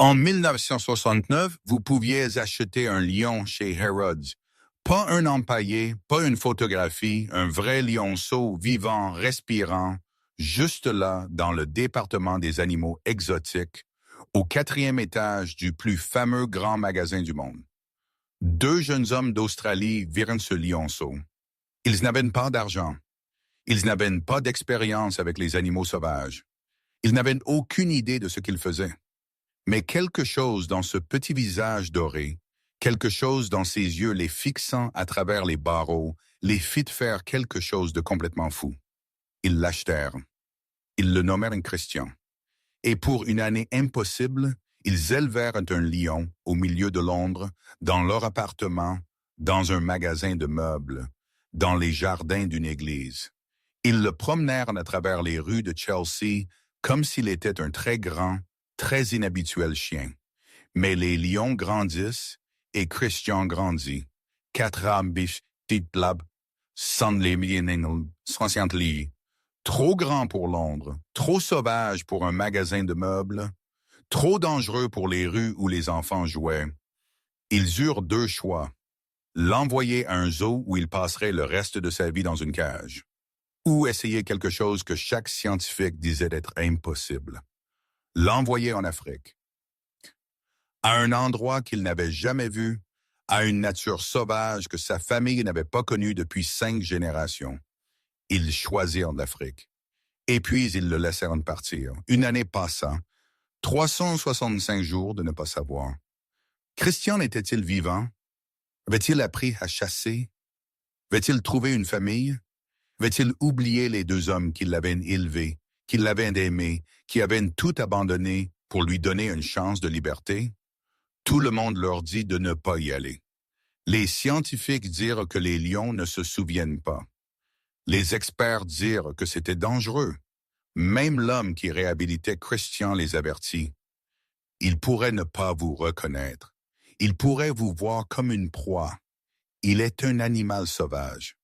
En 1969, vous pouviez acheter un lion chez Harrods. Pas un empaillé, pas une photographie, un vrai lionceau vivant, respirant, juste là, dans le département des animaux exotiques, au 4e étage du plus fameux grand magasin du monde. Deux jeunes hommes d'Australie virent ce lionceau. Ils n'avaient pas d'argent. Ils n'avaient pas d'expérience avec les animaux sauvages. Ils n'avaient aucune idée de ce qu'ils faisaient. Mais quelque chose dans ce petit visage doré, quelque chose dans ses yeux les fixant à travers les barreaux, les fit faire quelque chose de complètement fou. Ils l'achetèrent. Ils le nommèrent Christian. Et pour une année impossible, ils élevèrent un lion au milieu de Londres, dans leur appartement, dans un magasin de meubles, dans les jardins d'une église. Ils le promenèrent à travers les rues de Chelsea comme s'il était un très grand, très inhabituel chien. Mais les lions grandissent et Christian grandit. 4 titlab, sans les milliers 60 lits. Trop grand pour Londres, trop sauvage pour un magasin de meubles, trop dangereux pour les rues où les enfants jouaient. Ils eurent deux choix. L'envoyer à un zoo où il passerait le reste de sa vie dans une cage, ou essayer quelque chose que chaque scientifique disait être impossible. L'envoyer en Afrique, à un endroit qu'il n'avait jamais vu, à une nature sauvage que sa famille n'avait pas connue depuis 5 générations. Ils choisirent l'Afrique. Et puis ils le laissèrent partir. Une année passa, 365 jours de ne pas savoir. Christian était-il vivant? Avait-il appris à chasser? Avait-il trouvé une famille? Avait-il oublié les deux hommes qui l'avaient élevé, qui l'avaient aimé, qui avaient tout abandonné pour lui donner une chance de liberté? Tout le monde leur dit de ne pas y aller. Les scientifiques dirent que les lions ne se souviennent pas. Les experts dirent que c'était dangereux. Même l'homme qui réhabilitait Christian les avertit. Il pourrait ne pas vous reconnaître. Il pourrait vous voir comme une proie. Il est un animal sauvage.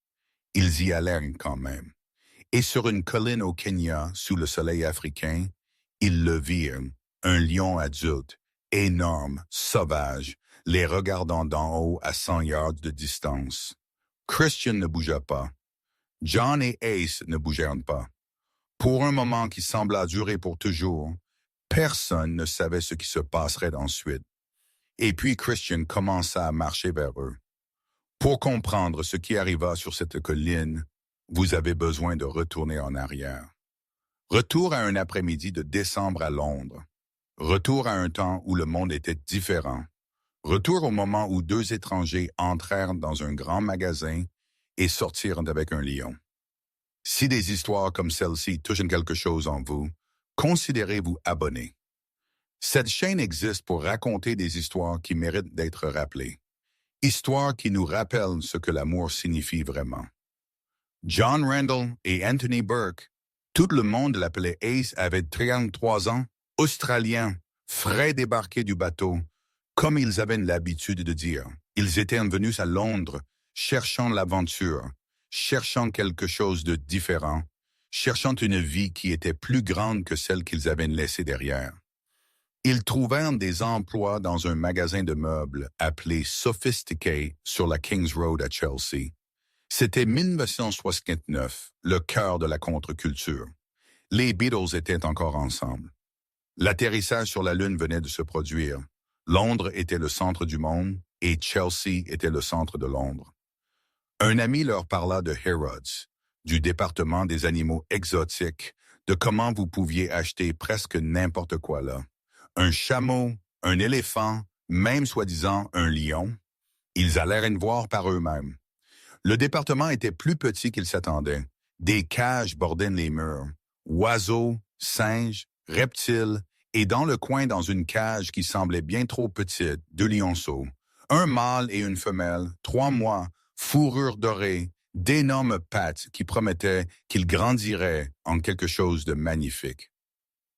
Ils y allèrent quand même. Et sur une colline au Kenya, sous le soleil africain, ils le virent, un lion adulte, énorme, sauvage, les regardant d'en haut à 100 yards de distance. Christian ne bougea pas. John et Ace ne bougèrent pas. Pour un moment qui sembla durer pour toujours, personne ne savait ce qui se passerait ensuite. Et puis Christian commença à marcher vers eux. Pour comprendre ce qui arriva sur cette colline, vous avez besoin de retourner en arrière. Retour à un après-midi de décembre à Londres. Retour à un temps où le monde était différent. Retour au moment où deux étrangers entrèrent dans un grand magasin et sortirent avec un lion. Si des histoires comme celle-ci touchent quelque chose en vous, considérez-vous abonné. Cette chaîne existe pour raconter des histoires qui méritent d'être rappelées. Histoires qui nous rappellent ce que l'amour signifie vraiment. John Randall et Anthony Burke, tout le monde l'appelait Ace, avait 33 ans, australien, frais débarqué du bateau, comme ils avaient l'habitude de dire. Ils étaient venus à Londres, cherchant l'aventure, cherchant quelque chose de différent, cherchant une vie qui était plus grande que celle qu'ils avaient laissée derrière. Ils trouvèrent des emplois dans un magasin de meubles appelé Sophisticate sur la King's Road à Chelsea. C'était 1969, le cœur de la contre-culture. Les Beatles étaient encore ensemble. L'atterrissage sur la Lune venait de se produire. Londres était le centre du monde et Chelsea était le centre de Londres. Un ami leur parla de Harrods, du département des animaux exotiques, de comment vous pouviez acheter presque n'importe quoi là. Un chameau, un éléphant, même soi-disant un lion. Ils allèrent voir par eux-mêmes. Le département était plus petit qu'ils s'attendaient. Des cages bordaient les murs. Oiseaux, singes, reptiles, et dans le coin, dans une cage qui semblait bien trop petite, 2 lionceaux. Un mâle et une femelle, 3 mois, fourrure dorée, d'énormes pattes qui promettaient qu'ils grandiraient en quelque chose de magnifique.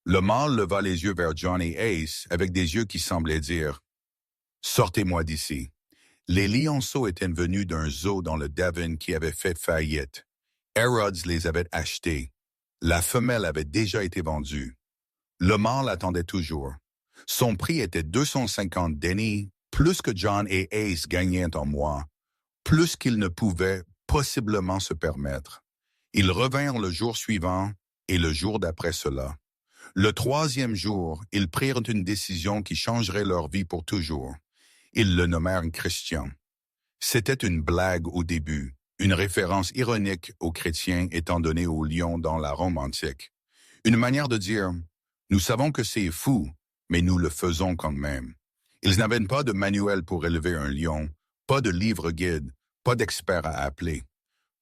Le mâle leva les yeux vers John et Ace avec des yeux qui semblaient dire « Sortez-moi d'ici ». Les lionceaux étaient venus d'un zoo dans le Devon qui avait fait faillite. Harrods les avait achetés. La femelle avait déjà été vendue. Le mâle attendait toujours. Son prix était 250 deniers, plus que John et Ace gagnaient en mois, plus qu'ils ne pouvaient possiblement se permettre. Ils revinrent le jour suivant et le jour d'après cela. Le troisième jour, ils prirent une décision qui changerait leur vie pour toujours. Ils le nommèrent Christian. C'était une blague au début, une référence ironique aux chrétiens étant donnée aux lions dans la Rome antique. Une manière de dire « Nous savons que c'est fou, mais nous le faisons quand même ». Ils n'avaient pas de manuel pour élever un lion, pas de livre-guide, pas d'expert à appeler.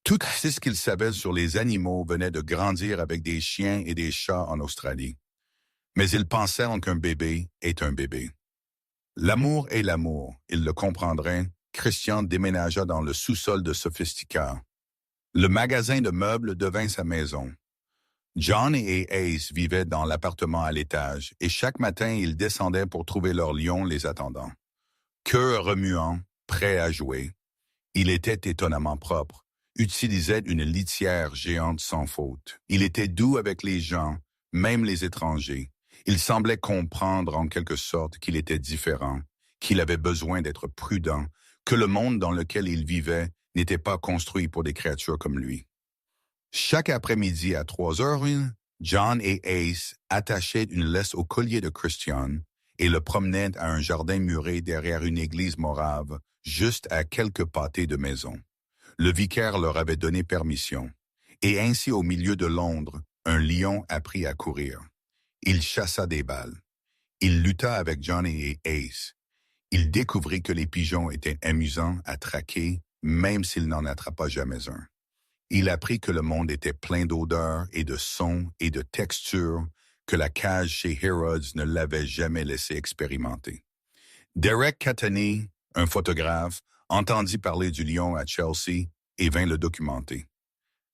Tout ce qu'ils savaient sur les animaux venait de grandir avec des chiens et des chats en Australie. Mais ils pensaient qu'un bébé est un bébé. L'amour est l'amour, ils le comprendraient. Christian déménagea dans le sous-sol de Sophistica. Le magasin de meubles devint sa maison. John et Ace vivaient dans l'appartement à l'étage, et chaque matin, ils descendaient pour trouver leur lion les attendant. Cœur remuant, prêt à jouer. Il était étonnamment propre, utilisait une litière géante sans faute. Il était doux avec les gens, même les étrangers. Il semblait comprendre en quelque sorte qu'il était différent, qu'il avait besoin d'être prudent, que le monde dans lequel il vivait n'était pas construit pour des créatures comme lui. Chaque après-midi à 3 heures, John et Ace attachaient une laisse au collier de Christian et le promenaient à un jardin muré derrière une église morave, juste à quelques pâtés de maison. Le vicaire leur avait donné permission. Et ainsi au milieu de Londres, un lion apprit à courir. Il chassa des balles. Il lutta avec John et Ace. Il découvrit que les pigeons étaient amusants à traquer, même s'il n'en attrapa jamais un. Il apprit que le monde était plein d'odeurs et de sons et de textures que la cage chez Harrods ne l'avait jamais laissé expérimenter. Derek Catani, un photographe, entendit parler du lion à Chelsea et vint le documenter.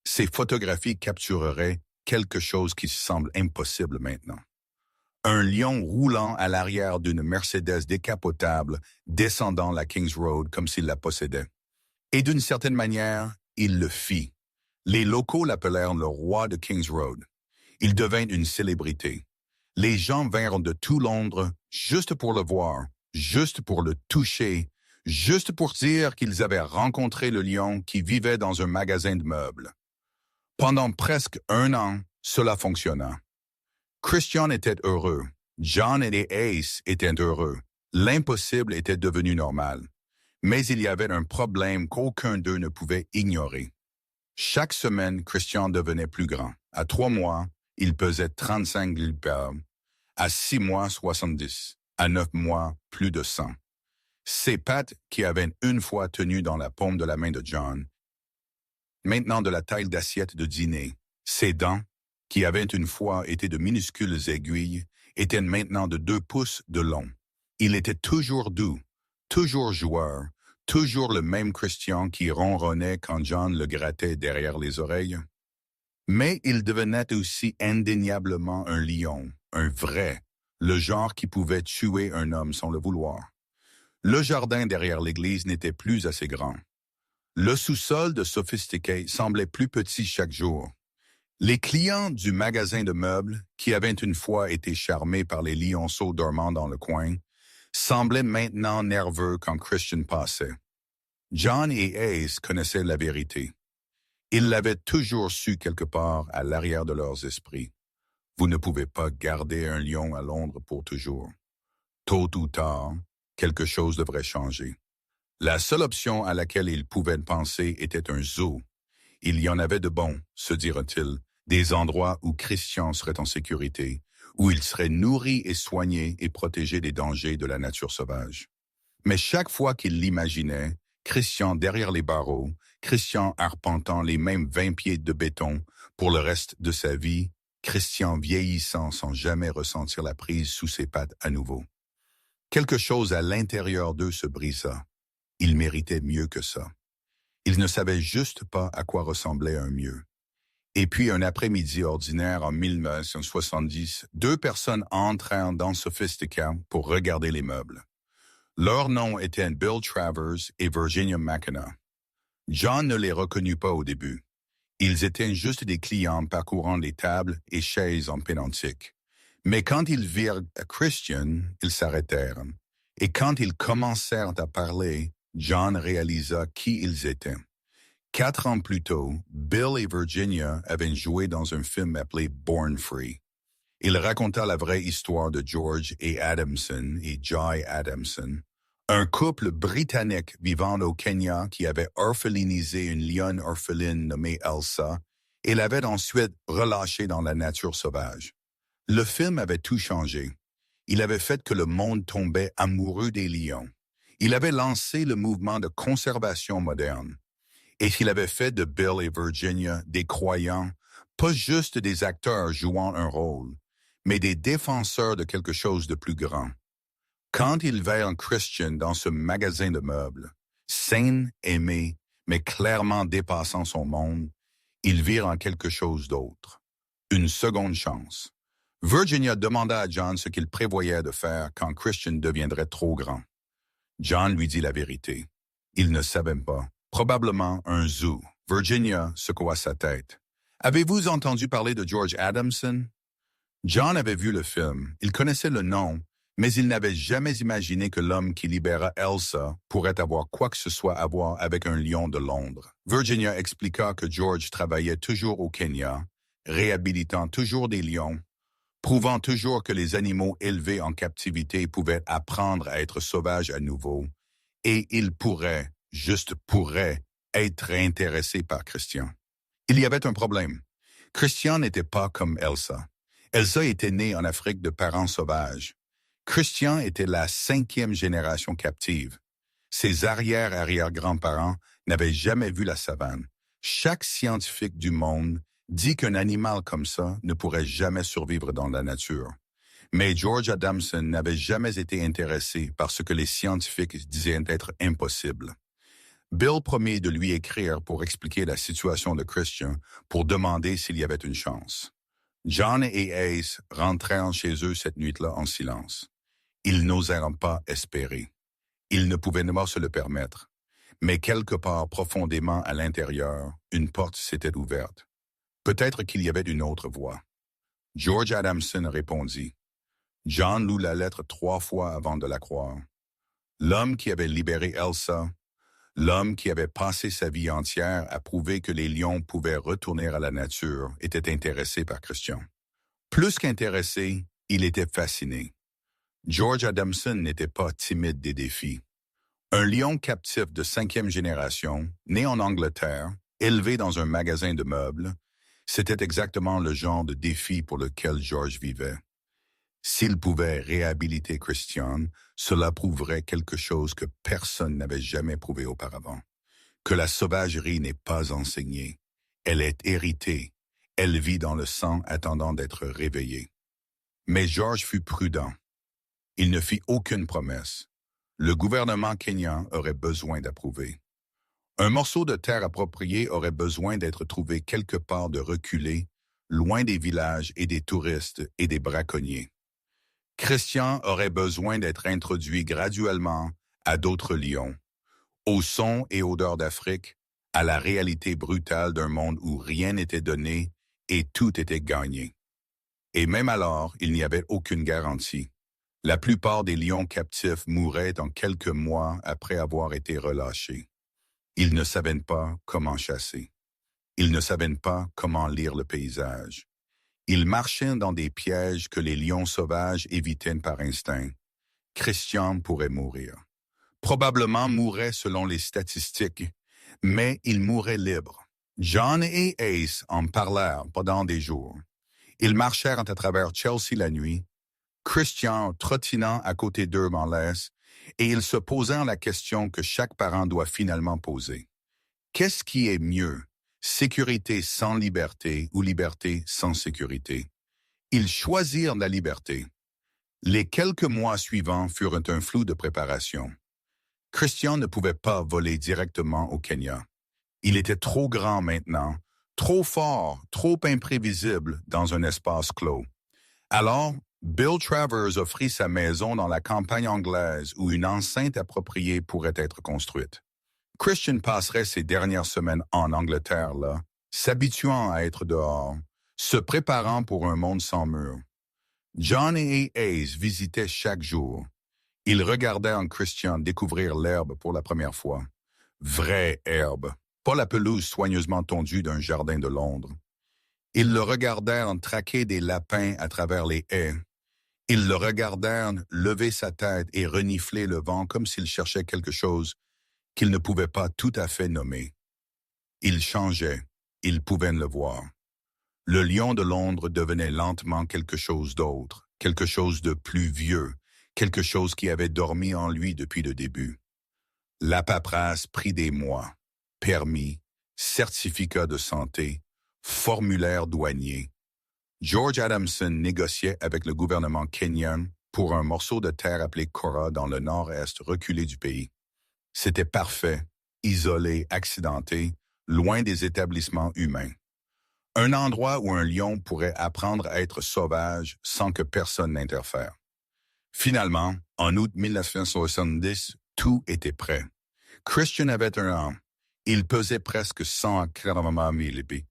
Ces photographies captureraient quelque chose qui semble impossible maintenant. Un lion roulant à l'arrière d'une Mercedes décapotable, descendant la Kings Road comme s'il la possédait. Et d'une certaine manière, il le fit. Les locaux l'appelèrent le roi de Kings Road. Il devint une célébrité. Les gens vinrent de tout Londres juste pour le voir, juste pour le toucher, juste pour dire qu'ils avaient rencontré le lion qui vivait dans un magasin de meubles. Pendant presque 1 an, cela fonctionna. Christian était heureux. John et Ace étaient heureux. L'impossible était devenu normal. Mais il y avait un problème qu'aucun d'eux ne pouvait ignorer. Chaque semaine, Christian devenait plus grand. À 3 mois, il pesait 35 livres. À 6 mois, 70. À 9 mois, plus de 100. Ses pattes, qui avaient une fois tenu dans la paume de la main de John, maintenant de la taille d'assiette de dîner. Ses dents, qui avaient une fois été de minuscules aiguilles, étaient maintenant de 2 pouces de long. Il était toujours doux, toujours joueur, toujours le même Christian qui ronronnait quand John le grattait derrière les oreilles. Mais il devenait aussi indéniablement un lion, un vrai, le genre qui pouvait tuer un homme sans le vouloir. Le jardin derrière l'église n'était plus assez grand. Le sous-sol de Sophisticated semblait plus petit chaque jour. Les clients du magasin de meubles, qui avaient une fois été charmés par les lionceaux dormant dans le coin, semblaient maintenant nerveux quand Christian passait. John et Ace connaissaient la vérité. Ils l'avaient toujours su quelque part à l'arrière de leurs esprits. Vous ne pouvez pas garder un lion à Londres pour toujours. Tôt ou tard, quelque chose devrait changer. La seule option à laquelle ils pouvaient penser était un zoo. Il y en avait de bons, se dira-t-il, des endroits où Christian serait en sécurité, où il serait nourri et soigné et protégé des dangers de la nature sauvage. Mais chaque fois qu'il l'imaginait, Christian derrière les barreaux, Christian arpentant les mêmes 20 pieds de béton pour le reste de sa vie, Christian vieillissant sans jamais ressentir la prise sous ses pattes à nouveau. Quelque chose à l'intérieur d'eux se brisa. Ils méritaient mieux que ça. Ils ne savaient juste pas à quoi ressemblait un mieux. Et puis, un après-midi ordinaire en 1970, 2 personnes entrèrent dans Sophistica pour regarder les meubles. Leurs noms étaient Bill Travers et Virginia McKenna. John ne les reconnut pas au début. Ils étaient juste des clients parcourant les tables et chaises en pendentique. Mais quand ils virent Christian, ils s'arrêtèrent. Et quand ils commencèrent à parler, John réalisa qui ils étaient. 4 ans plus tôt, Bill et Virginia avaient joué dans un film appelé Born Free. Il raconta la vraie histoire de George et Adamson et Joy Adamson, un couple britannique vivant au Kenya qui avait orphelinisé une lionne orpheline nommée Elsa et l'avait ensuite relâchée dans la nature sauvage. Le film avait tout changé. Il avait fait que le monde tombait amoureux des lions. Il avait lancé le mouvement de conservation moderne. Et il avait fait de Bill et Virginia des croyants, pas juste des acteurs jouant un rôle, mais des défenseurs de quelque chose de plus grand. Quand ils virent Christian dans ce magasin de meubles, saine, aimé, mais clairement dépassant son monde, ils virent en quelque chose d'autre. Une seconde chance. Virginia demanda à John ce qu'il prévoyait de faire quand Christian deviendrait trop grand. John lui dit la vérité. Il ne savait pas. Probablement un zoo. Virginia secoua sa tête. Avez-vous entendu parler de George Adamson? John avait vu le film. Il connaissait le nom, mais il n'avait jamais imaginé que l'homme qui libéra Elsa pourrait avoir quoi que ce soit à voir avec un lion de Londres. Virginia expliqua que George travaillait toujours au Kenya, réhabilitant toujours des lions, prouvant toujours que les animaux élevés en captivité pouvaient apprendre à être sauvages à nouveau, et ils pourraient, juste pourraient, être intéressés par Christian. Il y avait un problème. Christian n'était pas comme Elsa. Elsa était née en Afrique de parents sauvages. Christian était la 5e génération captive. Ses arrière-arrière-grands-parents n'avaient jamais vu la savane. Chaque scientifique du monde dit qu'un animal comme ça ne pourrait jamais survivre dans la nature. Mais George Adamson n'avait jamais été intéressé par ce que les scientifiques disaient être impossible. Bill promit de lui écrire pour expliquer la situation de Christian, pour demander s'il y avait une chance. John et Ace rentrèrent chez eux cette nuit-là en silence. Ils n'osèrent pas espérer. Ils ne pouvaient pas se le permettre. Mais quelque part profondément à l'intérieur, une porte s'était ouverte. Peut-être qu'il y avait une autre voie. George Adamson répondit. John lut la lettre 3 fois avant de la croire. L'homme qui avait libéré Elsa, l'homme qui avait passé sa vie entière à prouver que les lions pouvaient retourner à la nature, était intéressé par Christian. Plus qu'intéressé, il était fasciné. George Adamson n'était pas timide des défis. Un lion captif de 5e génération, né en Angleterre, élevé dans un magasin de meubles, c'était exactement le genre de défi pour lequel George vivait. S'il pouvait réhabiliter Christian, cela prouverait quelque chose que personne n'avait jamais prouvé auparavant. Que la sauvagerie n'est pas enseignée. Elle est héritée. Elle vit dans le sang attendant d'être réveillée. Mais George fut prudent. Il ne fit aucune promesse. Le gouvernement kenyan aurait besoin d'approuver. Un morceau de terre approprié aurait besoin d'être trouvé quelque part de reculé, loin des villages et des touristes et des braconniers. Christian aurait besoin d'être introduit graduellement à d'autres lions, aux sons et odeurs d'Afrique, à la réalité brutale d'un monde où rien n'était donné et tout était gagné. Et même alors, il n'y avait aucune garantie. La plupart des lions captifs mouraient en quelques mois après avoir été relâchés. Ils ne savaient pas comment chasser. Ils ne savaient pas comment lire le paysage. Ils marchaient dans des pièges que les lions sauvages évitaient par instinct. Christian pourrait mourir. Probablement mourrait selon les statistiques, mais il mourrait libre. John et Ace en parlèrent pendant des jours. Ils marchèrent à travers Chelsea la nuit, Christian trottinant à côté d'eux en laisse, et ils se posèrent la question que chaque parent doit finalement poser. Qu'est-ce qui est mieux, sécurité sans liberté ou liberté sans sécurité? Ils choisirent la liberté. Les quelques mois suivants furent un flou de préparation. Christian ne pouvait pas voler directement au Kenya. Il était trop grand maintenant, trop fort, trop imprévisible dans un espace clos. Alors, Bill Travers offrit sa maison dans la campagne anglaise où une enceinte appropriée pourrait être construite. Christian passerait ses dernières semaines en Angleterre là, s'habituant à être dehors, se préparant pour un monde sans mur. John et Ace visitaient chaque jour. Ils regardaient en Christian découvrir l'herbe pour la première fois. Vraie herbe, pas la pelouse soigneusement tondue d'un jardin de Londres. Ils le regardèrent traquer des lapins à travers les haies. Ils le regardèrent lever sa tête et renifler le vent comme s'il cherchait quelque chose qu'il ne pouvait pas tout à fait nommer. Il changeait, ils pouvaient le voir. Le lion de Londres devenait lentement quelque chose d'autre, quelque chose de plus vieux, quelque chose qui avait dormi en lui depuis le début. La paperasse prit des mois. Permis, certificat de santé, formulaire douanier. George Adamson négociait avec le gouvernement kenyan pour un morceau de terre appelé Kora dans le nord-est reculé du pays. C'était parfait, isolé, accidenté, loin des établissements humains. Un endroit où un lion pourrait apprendre à être sauvage sans que personne n'interfère. Finalement, en août 1970, tout était prêt. Christian avait 1 an. Il pesait presque 180 livres.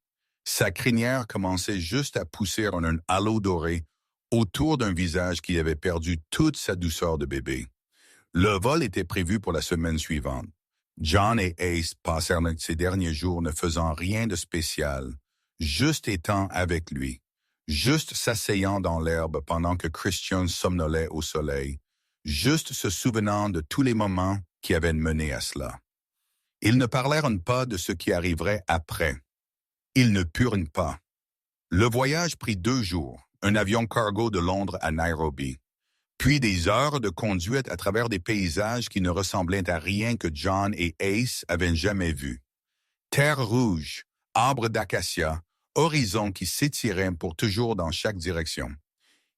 Sa crinière commençait juste à pousser en un halo doré autour d'un visage qui avait perdu toute sa douceur de bébé. Le vol était prévu pour la semaine suivante. John et Ace passèrent ces derniers jours ne faisant rien de spécial, juste étant avec lui, juste s'asseyant dans l'herbe pendant que Christian somnolait au soleil, juste se souvenant de tous les moments qui avaient mené à cela. Ils ne parlèrent pas de ce qui arriverait après. Ils ne purent pas. Le voyage prit 2 jours, un avion cargo de Londres à Nairobi, puis des heures de conduite à travers des paysages qui ne ressemblaient à rien que John et Ace avaient jamais vu. Terre rouge, arbres d'acacia, horizon qui s'étirait pour toujours dans chaque direction.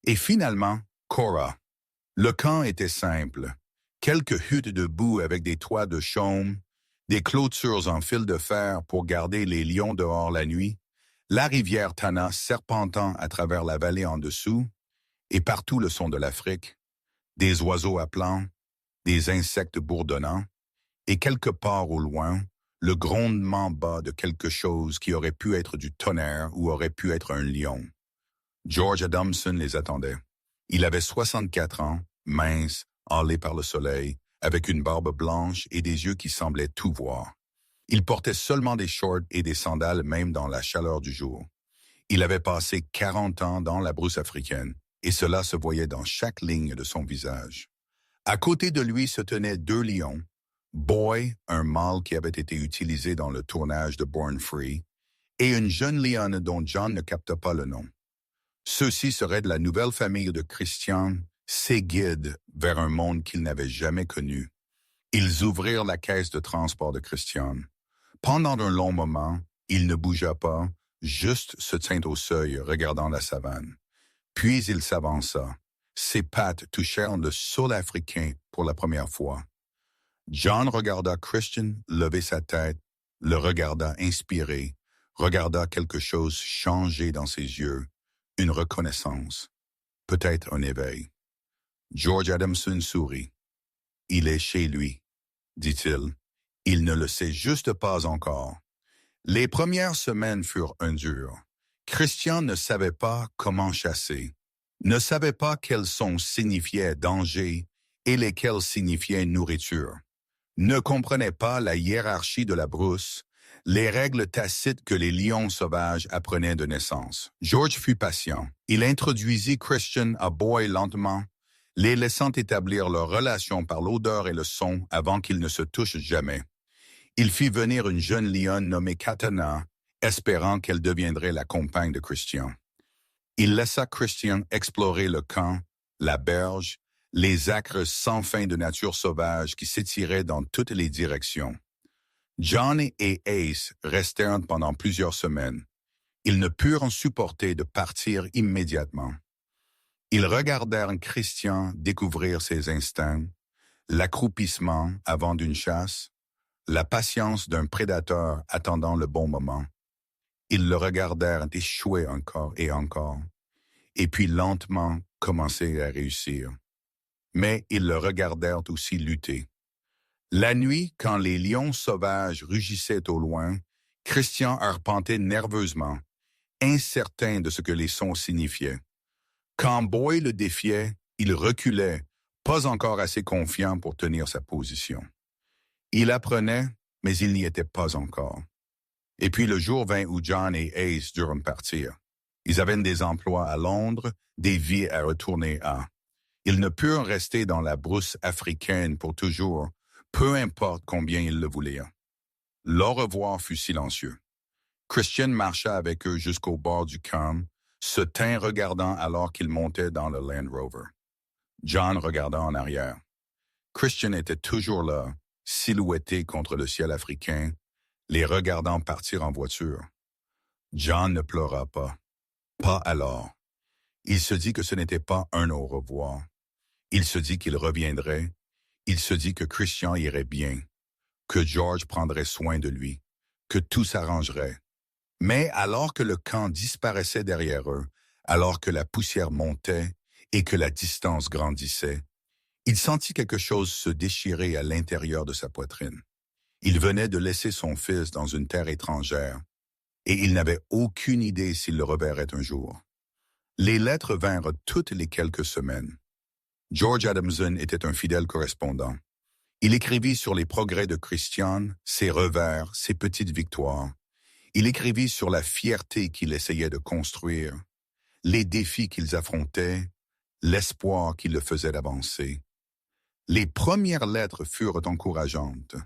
Et finalement, Kora. Le camp était simple. Quelques huttes de boue avec des toits de chaume, des clôtures en fil de fer pour garder les lions dehors la nuit, la rivière Tana serpentant à travers la vallée en dessous, et partout le son de l'Afrique, des oiseaux appelant, des insectes bourdonnants, et quelque part au loin, le grondement bas de quelque chose qui aurait pu être du tonnerre ou aurait pu être un lion. George Adamson les attendait. Il avait 64 ans, mince, hâlé par le soleil, avec une barbe blanche et des yeux qui semblaient tout voir. Il portait seulement des shorts et des sandales même dans la chaleur du jour. Il avait passé 40 ans dans la brousse africaine, et cela se voyait dans chaque ligne de son visage. À côté de lui se tenaient 2 lions, Boy, un mâle qui avait été utilisé dans le tournage de Born Free, et une jeune lionne dont John ne capta pas le nom. Ceux-ci seraient de la nouvelle famille de Christian, ses guides vers un monde qu'ils n'avaient jamais connu. Ils ouvrirent la caisse de transport de Christian. Pendant un long moment, il ne bougea pas, juste se tint au seuil, regardant la savane. Puis il s'avança. Ses pattes touchèrent le sol africain pour la première fois. John regarda Christian lever sa tête, le regarda inspirer, regarda quelque chose changer dans ses yeux, une reconnaissance, peut-être un éveil. George Adamson sourit. « Il est chez lui », dit-il. « Il ne le sait juste pas encore. » Les premières semaines furent dures. Christian ne savait pas comment chasser, ne savait pas quels sons signifiaient danger et lesquels signifiaient nourriture, ne comprenait pas la hiérarchie de la brousse, les règles tacites que les lions sauvages apprenaient de naissance. George fut patient. Il introduisit Christian à Boy lentement, les laissant établir leur relation par l'odeur et le son avant qu'ils ne se touchent jamais. Il fit venir une jeune lionne nommée Katana, espérant qu'elle deviendrait la compagne de Christian. Il laissa Christian explorer le camp, la berge, les acres sans fin de nature sauvage qui s'étiraient dans toutes les directions. John et Ace restèrent pendant plusieurs semaines. Ils ne purent supporter de partir immédiatement. Ils regardèrent Christian découvrir ses instincts, l'accroupissement avant d'une chasse, la patience d'un prédateur attendant le bon moment. Ils le regardèrent échouer encore, et puis lentement commencer à réussir. Mais ils le regardèrent aussi lutter. La nuit, quand les lions sauvages rugissaient au loin, Christian arpentait nerveusement, incertain de ce que les sons signifiaient. Quand Boy le défiait, il reculait, pas encore assez confiant pour tenir sa position. Il apprenait, mais il n'y était pas encore. Et puis le jour vint où John et Ace durent partir. Ils avaient des emplois à Londres, des vies à retourner à. Ils ne purent rester dans la brousse africaine pour toujours, peu importe combien ils le voulaient. Leur revoir fut silencieux. Christian marcha avec eux jusqu'au bord du camp, se tint regardant alors qu'ils montaient dans le Land Rover. John regarda en arrière. Christian était toujours là, silhouetté contre le ciel africain, les regardant partir en voiture. John ne pleura pas. Pas alors. Il se dit que ce n'était pas un au revoir. Il se dit qu'il reviendrait. Il se dit que Christian irait bien, que George prendrait soin de lui, que tout s'arrangerait. Mais alors que le camp disparaissait derrière eux, alors que la poussière montait et que la distance grandissait, il sentit quelque chose se déchirer à l'intérieur de sa poitrine. Il venait de laisser son fils dans une terre étrangère, et il n'avait aucune idée s'il le reverrait un jour. Les lettres vinrent toutes les quelques semaines. George Adamson était un fidèle correspondant. Il écrivit sur les progrès de Christian, ses revers, ses petites victoires. Il écrivit sur la fierté qu'il essayait de construire, les défis qu'ils affrontaient, l'espoir qui le faisait avancer. Les premières lettres furent encourageantes.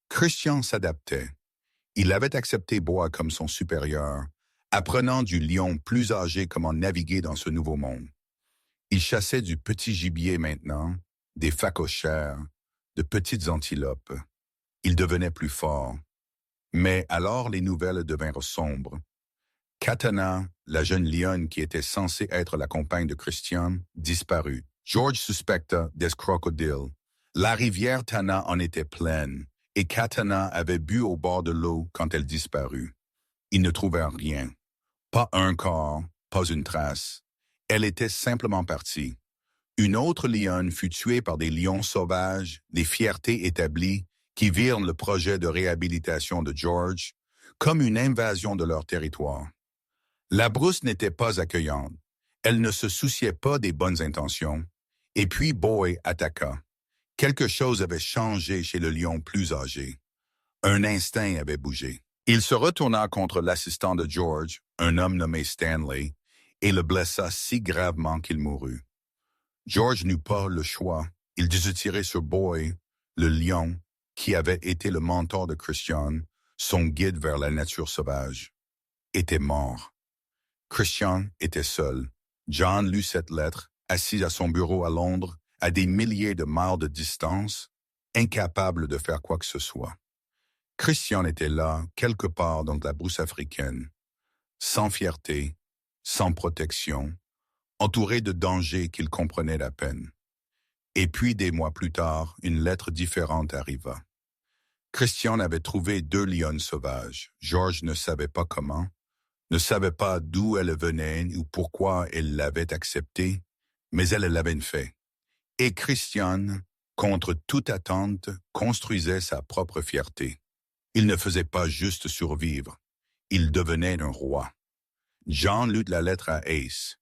Christian s'adaptait. Il avait accepté Bois comme son supérieur, apprenant du lion plus âgé comment naviguer dans ce nouveau monde. Il chassait du petit gibier maintenant, des phacochères, de petites antilopes. Il devenait plus fort. Mais alors les nouvelles devinrent sombres. Katana, la jeune lionne qui était censée être la compagne de Christian, disparut. George suspecta des crocodiles. La rivière Tana en était pleine, et Katana avait bu au bord de l'eau quand elle disparut. Ils ne trouvèrent rien. Pas un corps, pas une trace. Elle était simplement partie. Une autre lionne fut tuée par des lions sauvages, des fiertés établies, qui virent le projet de réhabilitation de George comme une invasion de leur territoire. La brousse n'était pas accueillante. Elle ne se souciait pas des bonnes intentions. Et puis Boy attaqua. Quelque chose avait changé chez le lion plus âgé. Un instinct avait bougé. Il se retourna contre l'assistant de George, un homme nommé Stanley, et le blessa si gravement qu'il mourut. George n'eut pas le choix. Il dut se tirer sur Boy, le lion, qui avait été le mentor de Christian, son guide vers la nature sauvage, était mort. Christian était seul. John lut cette lettre, assis à son bureau à Londres, à des milliers de miles de distance, incapable de faire quoi que ce soit. Christian était là, quelque part dans la brousse africaine, sans fierté, sans protection, entouré de dangers qu'il comprenait à peine. Et puis, des mois plus tard, une lettre différente arriva. Christian avait trouvé 2 lionnes sauvages. George ne savait pas comment, ne savait pas d'où elles venaient ou pourquoi elle l'avait acceptée, mais elle l'avait fait. Et Christian, contre toute attente, construisait sa propre fierté. Il ne faisait pas juste survivre, il devenait un roi. John lut la lettre à Ace,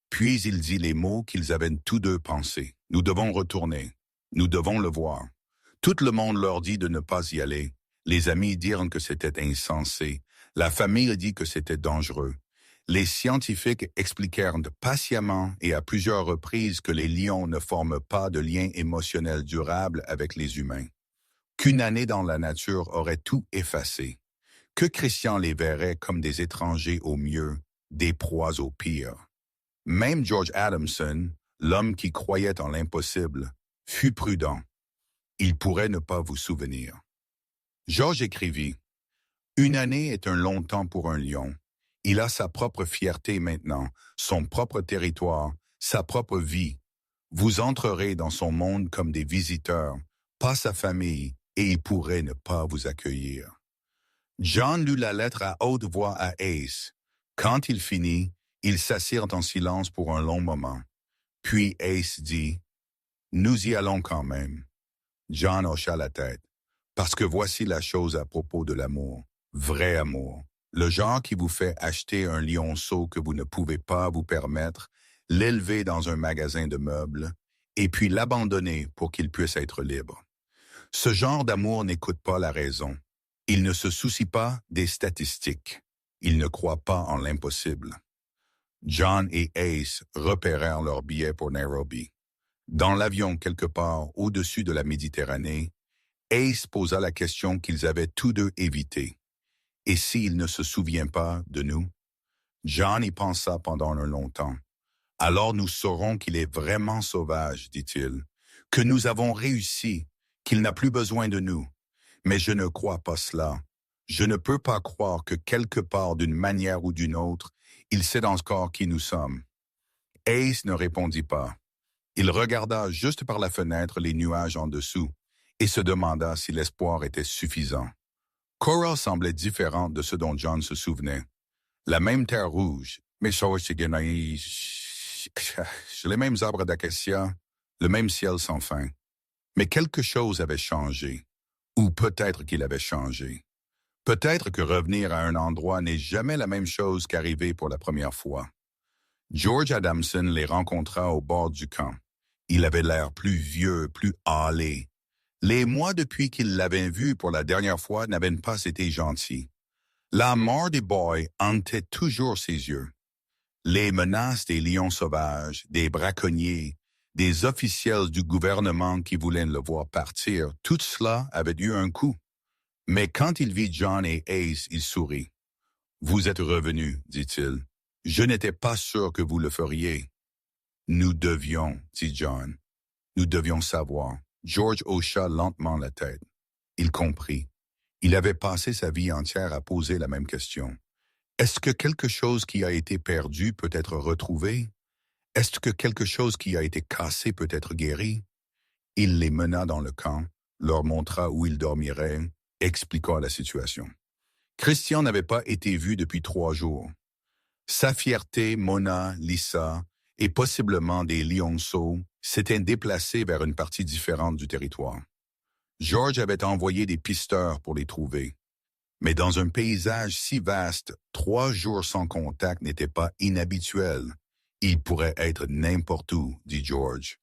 puis il dit les mots qu'ils avaient tous deux pensés. « Nous devons retourner, nous devons le voir. » Tout le monde leur dit de ne pas y aller. Les amis dirent que c'était insensé. La famille dit que c'était dangereux. Les scientifiques expliquèrent patiemment et à plusieurs reprises que les lions ne forment pas de lien émotionnel durable avec les humains. Qu'une année dans la nature aurait tout effacé. Que Christian les verrait comme des étrangers au mieux, des proies au pire. Même George Adamson, l'homme qui croyait en l'impossible, fut prudent. Il pourrait ne pas vous souvenir. George écrivit « Une année est un long temps pour un lion. Il a sa propre fierté maintenant, son propre territoire, sa propre vie. Vous entrerez dans son monde comme des visiteurs, pas sa famille, et il pourrait ne pas vous accueillir. » John lut la lettre à haute voix à Ace. Quand il finit, ils s'assirent en silence pour un long moment. Puis Ace dit « Nous y allons quand même. » John hocha la tête. « Parce que voici la chose à propos de l'amour. Vrai amour. Le genre qui vous fait acheter un lionceau que vous ne pouvez pas vous permettre, l'élever dans un magasin de meubles, et puis l'abandonner pour qu'il puisse être libre. Ce genre d'amour n'écoute pas la raison. Il ne se soucie pas des statistiques. Il ne croit pas en l'impossible. John et Ace repérèrent leur billet pour Nairobi. Dans l'avion quelque part au-dessus de la Méditerranée, Ace posa la question qu'ils avaient tous deux évitée. Et s'il ne se souvient pas de nous? John y pensa pendant un long temps. Alors nous saurons qu'il est vraiment sauvage, dit-il, que nous avons réussi, qu'il n'a plus besoin de nous. Mais je ne crois pas cela. Je ne peux pas croire que quelque part, d'une manière ou d'une autre, il sait encore qui nous sommes. Ace ne répondit pas. Il regarda juste par la fenêtre les nuages en dessous et se demanda si l'espoir était suffisant. Cora semblait différente de ce dont John se souvenait. La même terre rouge, mais les mêmes arbres d'acacia, le même ciel sans fin. Mais quelque chose avait changé. Ou peut-être qu'il avait changé. Peut-être que revenir à un endroit n'est jamais la même chose qu'arriver pour la première fois. George Adamson les rencontra au bord du camp. Il avait l'air plus vieux, plus hâlé. Les mois depuis qu'il l'avait vu pour la dernière fois n'avaient pas été gentils. La mort des boys hantait toujours ses yeux. Les menaces des lions sauvages, des braconniers, des officiels du gouvernement qui voulaient le voir partir, tout cela avait eu un coup. Mais quand il vit John et Ace, il sourit. « Vous êtes revenus, dit-il. Je n'étais pas sûr que vous le feriez. »« Nous devions, dit John. Nous devions savoir. » George hocha lentement la tête. Il comprit. Il avait passé sa vie entière à poser la même question. Est-ce que quelque chose qui a été perdu peut être retrouvé? Est-ce que quelque chose qui a été cassé peut être guéri? Il les mena dans le camp, leur montra où ils dormiraient, expliqua la situation. Christian n'avait pas été vu depuis 3 jours. Sa fierté, Mona, Lisa et possiblement des lionceaux s'étaient déplacés vers une partie différente du territoire. George avait envoyé des pisteurs pour les trouver. Mais dans un paysage si vaste, 3 jours sans contact n'étaient pas inhabituels. Il pourrait être n'importe où, dit George.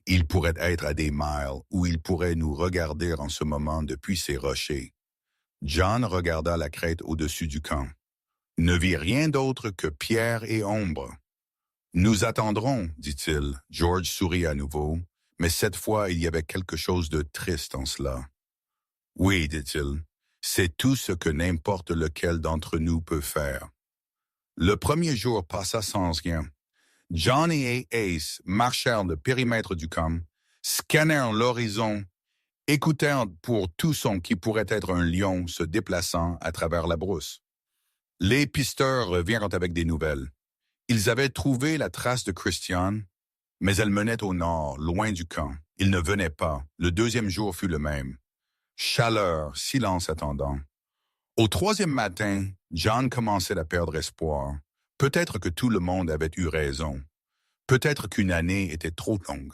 Il pourrait être à des miles, où il pourrait nous regarder en ce moment depuis ces rochers. John regarda la crête au-dessus du camp. Ne vit rien d'autre que pierre et ombre. Nous attendrons, dit-il. George sourit à nouveau, mais cette fois il y avait quelque chose de triste en cela. Oui, dit-il, c'est tout ce que n'importe lequel d'entre nous peut faire. Le premier jour passa sans rien. John et Ace marchèrent le périmètre du camp, scannèrent l'horizon, écoutèrent pour tout son qui pourrait être un lion se déplaçant à travers la brousse. Les pisteurs revinrent avec des nouvelles. Ils avaient trouvé la trace de Christian, mais elle menait au nord, loin du camp. Il ne venait pas. Le 2e jour fut le même. Chaleur, silence attendant. Au 3e matin, John commençait à perdre espoir. Peut-être que tout le monde avait eu raison. Peut-être qu'une année était trop longue.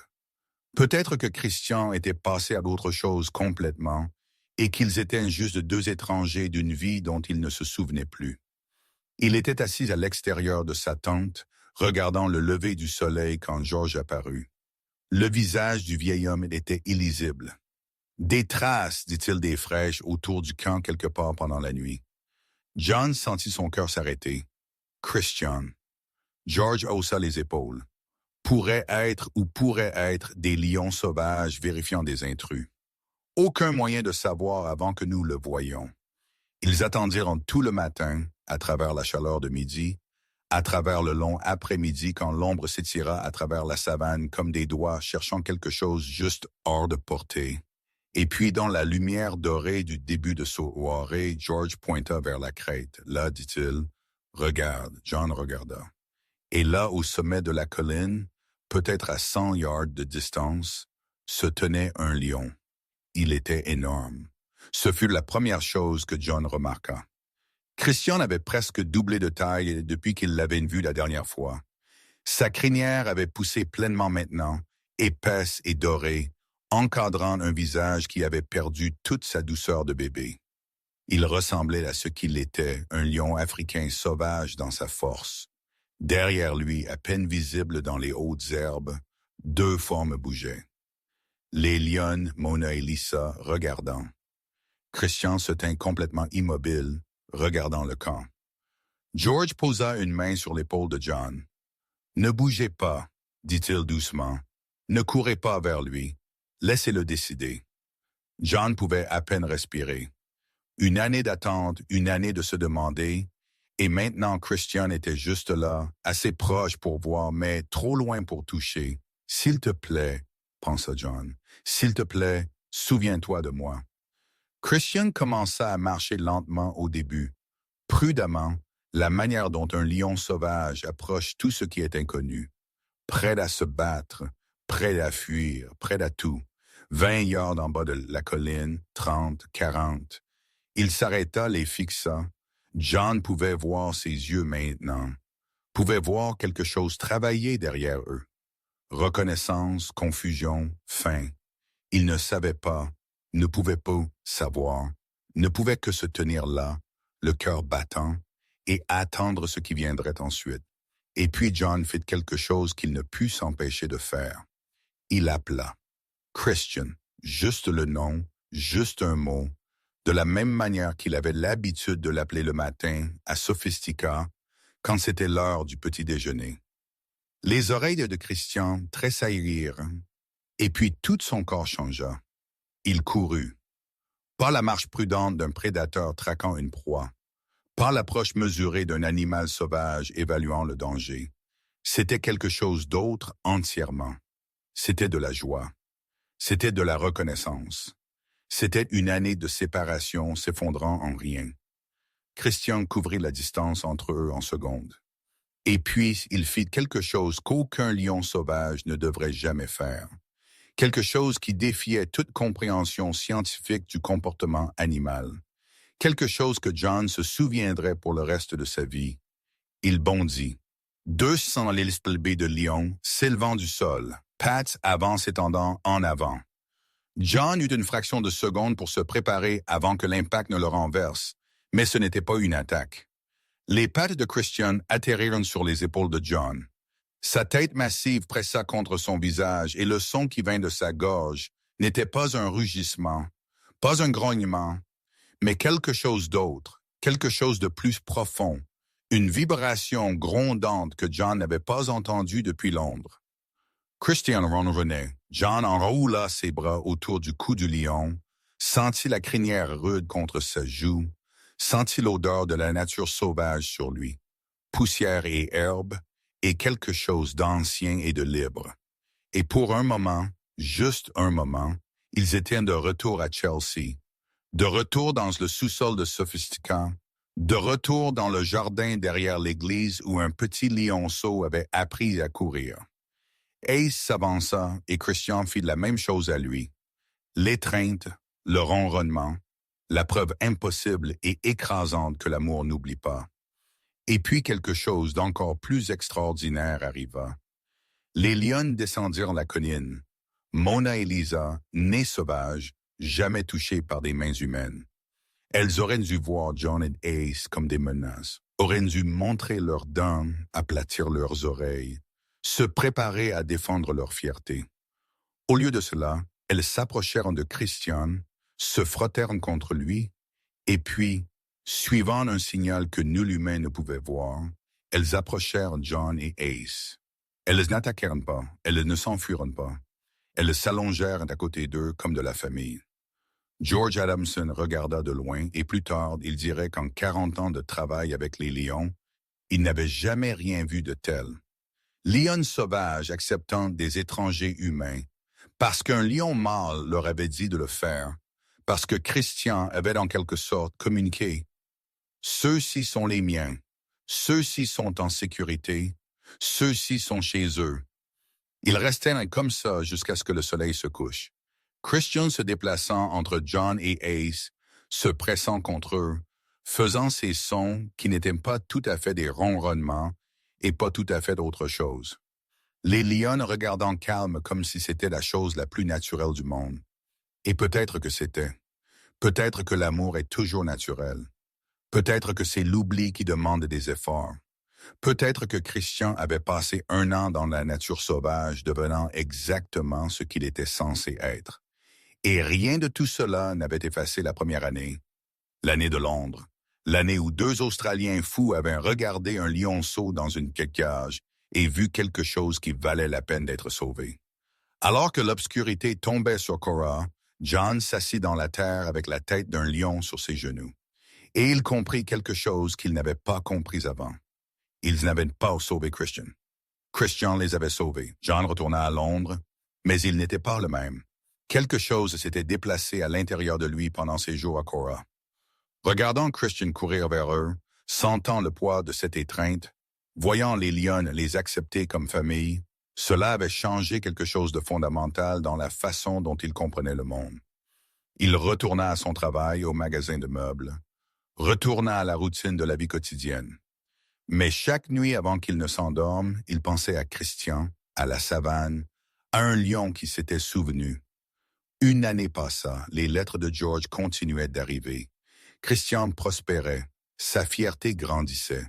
Peut-être que Christian était passé à d'autre chose complètement et qu'ils étaient juste 2 étrangers d'une vie dont il ne se souvenait plus. Il était assis à l'extérieur de sa tente, regardant le lever du soleil quand George apparut. Le visage du vieil homme était illisible. Des traces, dit-il, des fraîches autour du camp quelque part pendant la nuit. John sentit son cœur s'arrêter. Christian. George haussa les épaules. Pourrait être des lions sauvages vérifiant des intrus. Aucun moyen de savoir avant que nous le voyions. Ils attendirent tout le matin, à travers la chaleur de midi, à travers le long après-midi quand l'ombre s'étira à travers la savane comme des doigts cherchant quelque chose juste hors de portée. Et puis dans la lumière dorée du début de soirée, George pointa vers la crête. Là, dit-il, « Regarde », John regarda. Et là, au sommet de la colline, peut-être à 100 yards de distance, se tenait un lion. Il était énorme. Ce fut la première chose que John remarqua. Christian avait presque doublé de taille depuis qu'il l'avait vu la dernière fois. Sa crinière avait poussé pleinement maintenant, épaisse et dorée, encadrant un visage qui avait perdu toute sa douceur de bébé. Il ressemblait à ce qu'il était, un lion africain sauvage dans sa force. Derrière lui, à peine visible dans les hautes herbes, deux formes bougeaient. Les lionnes, Mona et Lisa, regardant. Christian se tint complètement immobile, regardant le camp. George posa une main sur l'épaule de John. « Ne bougez pas, dit-il doucement. Ne courez pas vers lui. Laissez-le décider. » John pouvait à peine respirer. Une année d'attente, une année de se demander, et maintenant Christian était juste là, assez proche pour voir, mais trop loin pour toucher. « S'il te plaît, pensa John, s'il te plaît, souviens-toi de moi. » Christian commença à marcher lentement au début, prudemment, la manière dont un lion sauvage approche tout ce qui est inconnu, prêt à se battre, prêt à fuir, prêt à tout. 20 yards en bas de la colline, 30, 40. Il s'arrêta, les fixa. John pouvait voir ses yeux maintenant, pouvait voir quelque chose travailler derrière eux. Reconnaissance, confusion, faim. Il ne savait pas, ne pouvait pas savoir, ne pouvait que se tenir là, le cœur battant, et attendre ce qui viendrait ensuite. Et puis John fit quelque chose qu'il ne put s'empêcher de faire. Il appela. Christian, juste le nom, juste un mot, de la même manière qu'il avait l'habitude de l'appeler le matin à Sophistica quand c'était l'heure du petit déjeuner. Les oreilles de Christian tressaillirent, et puis tout son corps changea. Il courut. Pas la marche prudente d'un prédateur traquant une proie, pas l'approche mesurée d'un animal sauvage évaluant le danger. C'était quelque chose d'autre entièrement. C'était de la joie. C'était de la reconnaissance. C'était une année de séparation s'effondrant en rien. Christian couvrit la distance entre eux en secondes. Et puis, il fit quelque chose qu'aucun lion sauvage ne devrait jamais faire. Quelque chose qui défiait toute compréhension scientifique du comportement animal. Quelque chose que John se souviendrait pour le reste de sa vie. Il bondit. 200 lb de lion s'élevant du sol, pattes avant s'étendant en avant. John eut une fraction de seconde pour se préparer avant que l'impact ne le renverse, mais ce n'était pas une attaque. Les pattes de Christian atterrirent sur les épaules de John. Sa tête massive pressa contre son visage et le son qui vint de sa gorge n'était pas un rugissement, pas un grognement, mais quelque chose d'autre, quelque chose de plus profond, une vibration grondante que John n'avait pas entendue depuis Londres. Christian revenait. John enroula ses bras autour du cou du lion, sentit la crinière rude contre sa joue, sentit l'odeur de la nature sauvage sur lui, poussière et herbe, et quelque chose d'ancien et de libre. Et pour un moment, juste un moment, ils étaient de retour à Chelsea, de retour dans le sous-sol de Sophistica, de retour dans le jardin derrière l'église où un petit lionceau avait appris à courir. Ace s'avança et Christian fit la même chose à lui. L'étreinte, le ronronnement, la preuve impossible et écrasante que l'amour n'oublie pas. Et puis quelque chose d'encore plus extraordinaire arriva. Les lionnes descendirent la colline. Mona et Lisa, nées sauvages, jamais touchées par des mains humaines. Elles auraient dû voir John et Ace comme des menaces, auraient dû montrer leurs dents, aplatir leurs oreilles, se préparer à défendre leur fierté. Au lieu de cela, elles s'approchèrent de Christian, se frottèrent contre lui, et puis, suivant un signal que nul humain ne pouvait voir, elles approchèrent John et Ace. Elles n'attaquèrent pas, elles ne s'enfuirent pas. Elles s'allongèrent à côté d'eux comme de la famille. George Adamson regarda de loin et plus tard, il dirait qu'en 40 ans de travail avec les lions, il n'avait jamais rien vu de tel. Lionnes sauvages acceptant des étrangers humains, parce qu'un lion mâle leur avait dit de le faire, parce que Christian avait en quelque sorte communiqué. Ceux-ci sont les miens, ceux-ci sont en sécurité, ceux-ci sont chez eux. Ils restèrent comme ça jusqu'à ce que le soleil se couche. Christian se déplaçant entre John et Ace, se pressant contre eux, faisant ces sons qui n'étaient pas tout à fait des ronronnements et pas tout à fait autre chose. Les lionnes regardant calmes comme si c'était la chose la plus naturelle du monde. Et peut-être que c'était. Peut-être que l'amour est toujours naturel. Peut-être que c'est l'oubli qui demande des efforts. Peut-être que Christian avait passé 1 an dans la nature sauvage, devenant exactement ce qu'il était censé être. Et rien de tout cela n'avait effacé la première année, l'année de Londres, l'année où 2 Australiens fous avaient regardé un lionceau dans une cage et vu quelque chose qui valait la peine d'être sauvé. Alors que l'obscurité tombait sur Cora, John s'assit dans la terre avec la tête d'un lion sur ses genoux. Et il comprit quelque chose qu'il n'avait pas compris avant. Ils n'avaient pas sauvé Christian. Christian les avait sauvés. John retourna à Londres, mais il n'était pas le même. Quelque chose s'était déplacé à l'intérieur de lui pendant ses jours à Cora. Regardant Christian courir vers eux, sentant le poids de cette étreinte, voyant les lionnes les accepter comme famille, cela avait changé quelque chose de fondamental dans la façon dont il comprenait le monde. Il retourna à son travail au magasin de meubles, retourna à la routine de la vie quotidienne. Mais chaque nuit avant qu'il ne s'endorme, il pensait à Christian, à la savane, à un lion qui s'était souvenu. 1 année passa, les lettres de George continuaient d'arriver. Christian prospérait, sa fierté grandissait.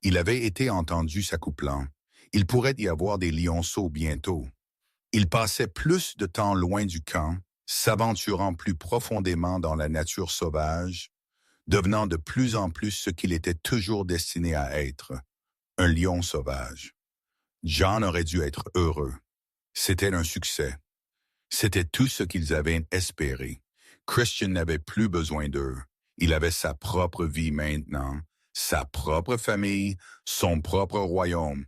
Il avait été entendu s'accouplant. Il pourrait y avoir des lionceaux bientôt. Il passait plus de temps loin du camp, s'aventurant plus profondément dans la nature sauvage, devenant de plus en plus ce qu'il était toujours destiné à être, un lion sauvage. John aurait dû être heureux. C'était un succès. C'était tout ce qu'ils avaient espéré. Christian n'avait plus besoin d'eux. Il avait sa propre vie maintenant, sa propre famille, son propre royaume.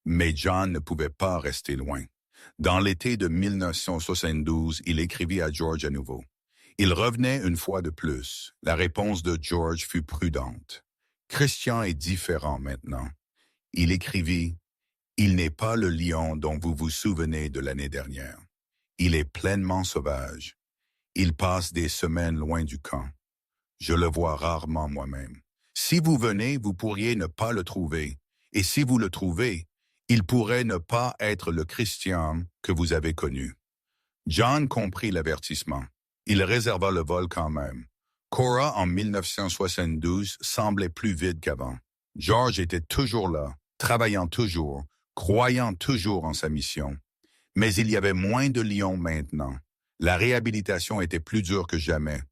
Mais John ne pouvait pas rester loin. Dans l'été de 1972, il écrivit à George à nouveau. Il revenait une fois de plus. La réponse de George fut prudente. Christian est différent maintenant. Il écrivit, « Il n'est pas le lion dont vous vous souvenez de l'année dernière. Il est pleinement sauvage. Il passe des semaines loin du camp. Je le vois rarement moi-même. Si vous venez, vous pourriez ne pas le trouver. Et si vous le trouvez, il pourrait ne pas être le Christian que vous avez connu. » John comprit l'avertissement. Il réserva le vol quand même. Cora, en 1972, semblait plus vide qu'avant. George était toujours là, travaillant toujours, croyant toujours en sa mission. Mais il y avait moins de lions maintenant. La réhabilitation était plus dure que jamais.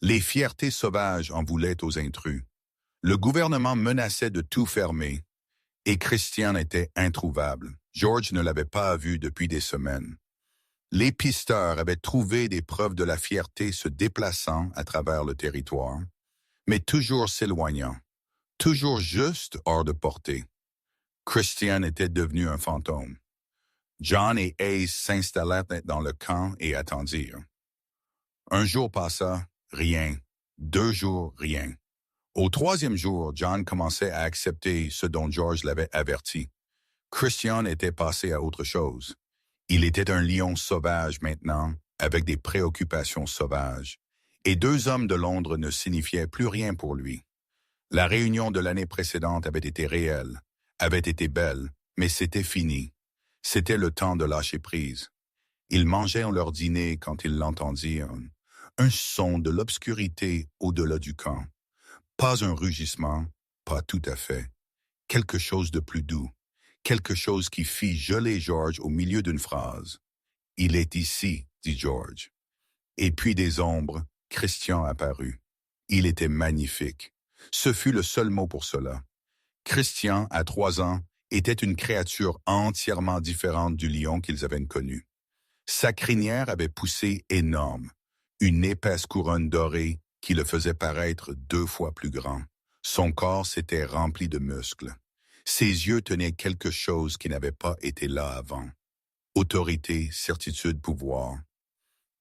Les fiertés sauvages en voulaient aux intrus. Le gouvernement menaçait de tout fermer. Et Christian était introuvable. George ne l'avait pas vu depuis des semaines. Les pisteurs avaient trouvé des preuves de la fierté se déplaçant à travers le territoire, mais toujours s'éloignant, toujours juste hors de portée. Christian était devenu un fantôme. John et Ace s'installèrent dans le camp et attendirent. Un jour passa, rien. 2 jours, rien. Au 3e jour, John commençait à accepter ce dont George l'avait averti. Christian était passé à autre chose. Il était un lion sauvage maintenant, avec des préoccupations sauvages, et 2 hommes de Londres ne signifiaient plus rien pour lui. La réunion de l'année précédente avait été réelle, avait été belle, mais c'était fini. C'était le temps de lâcher prise. Ils mangeaient leur dîner quand ils l'entendirent. Un son de l'obscurité au-delà du camp. Pas un rugissement, pas tout à fait. Quelque chose de plus doux. Quelque chose qui fit geler George au milieu d'une phrase. « Il est ici », dit George. Et puis des ombres, Christian apparut. Il était magnifique. Ce fut le seul mot pour cela. Christian, à 3 ans, était une créature entièrement différente du lion qu'ils avaient connu. Sa crinière avait poussé énorme, une épaisse couronne dorée qui le faisait paraître 2 fois plus grand. Son corps s'était rempli de muscles. Ses yeux tenaient quelque chose qui n'avait pas été là avant. Autorité, certitude, pouvoir.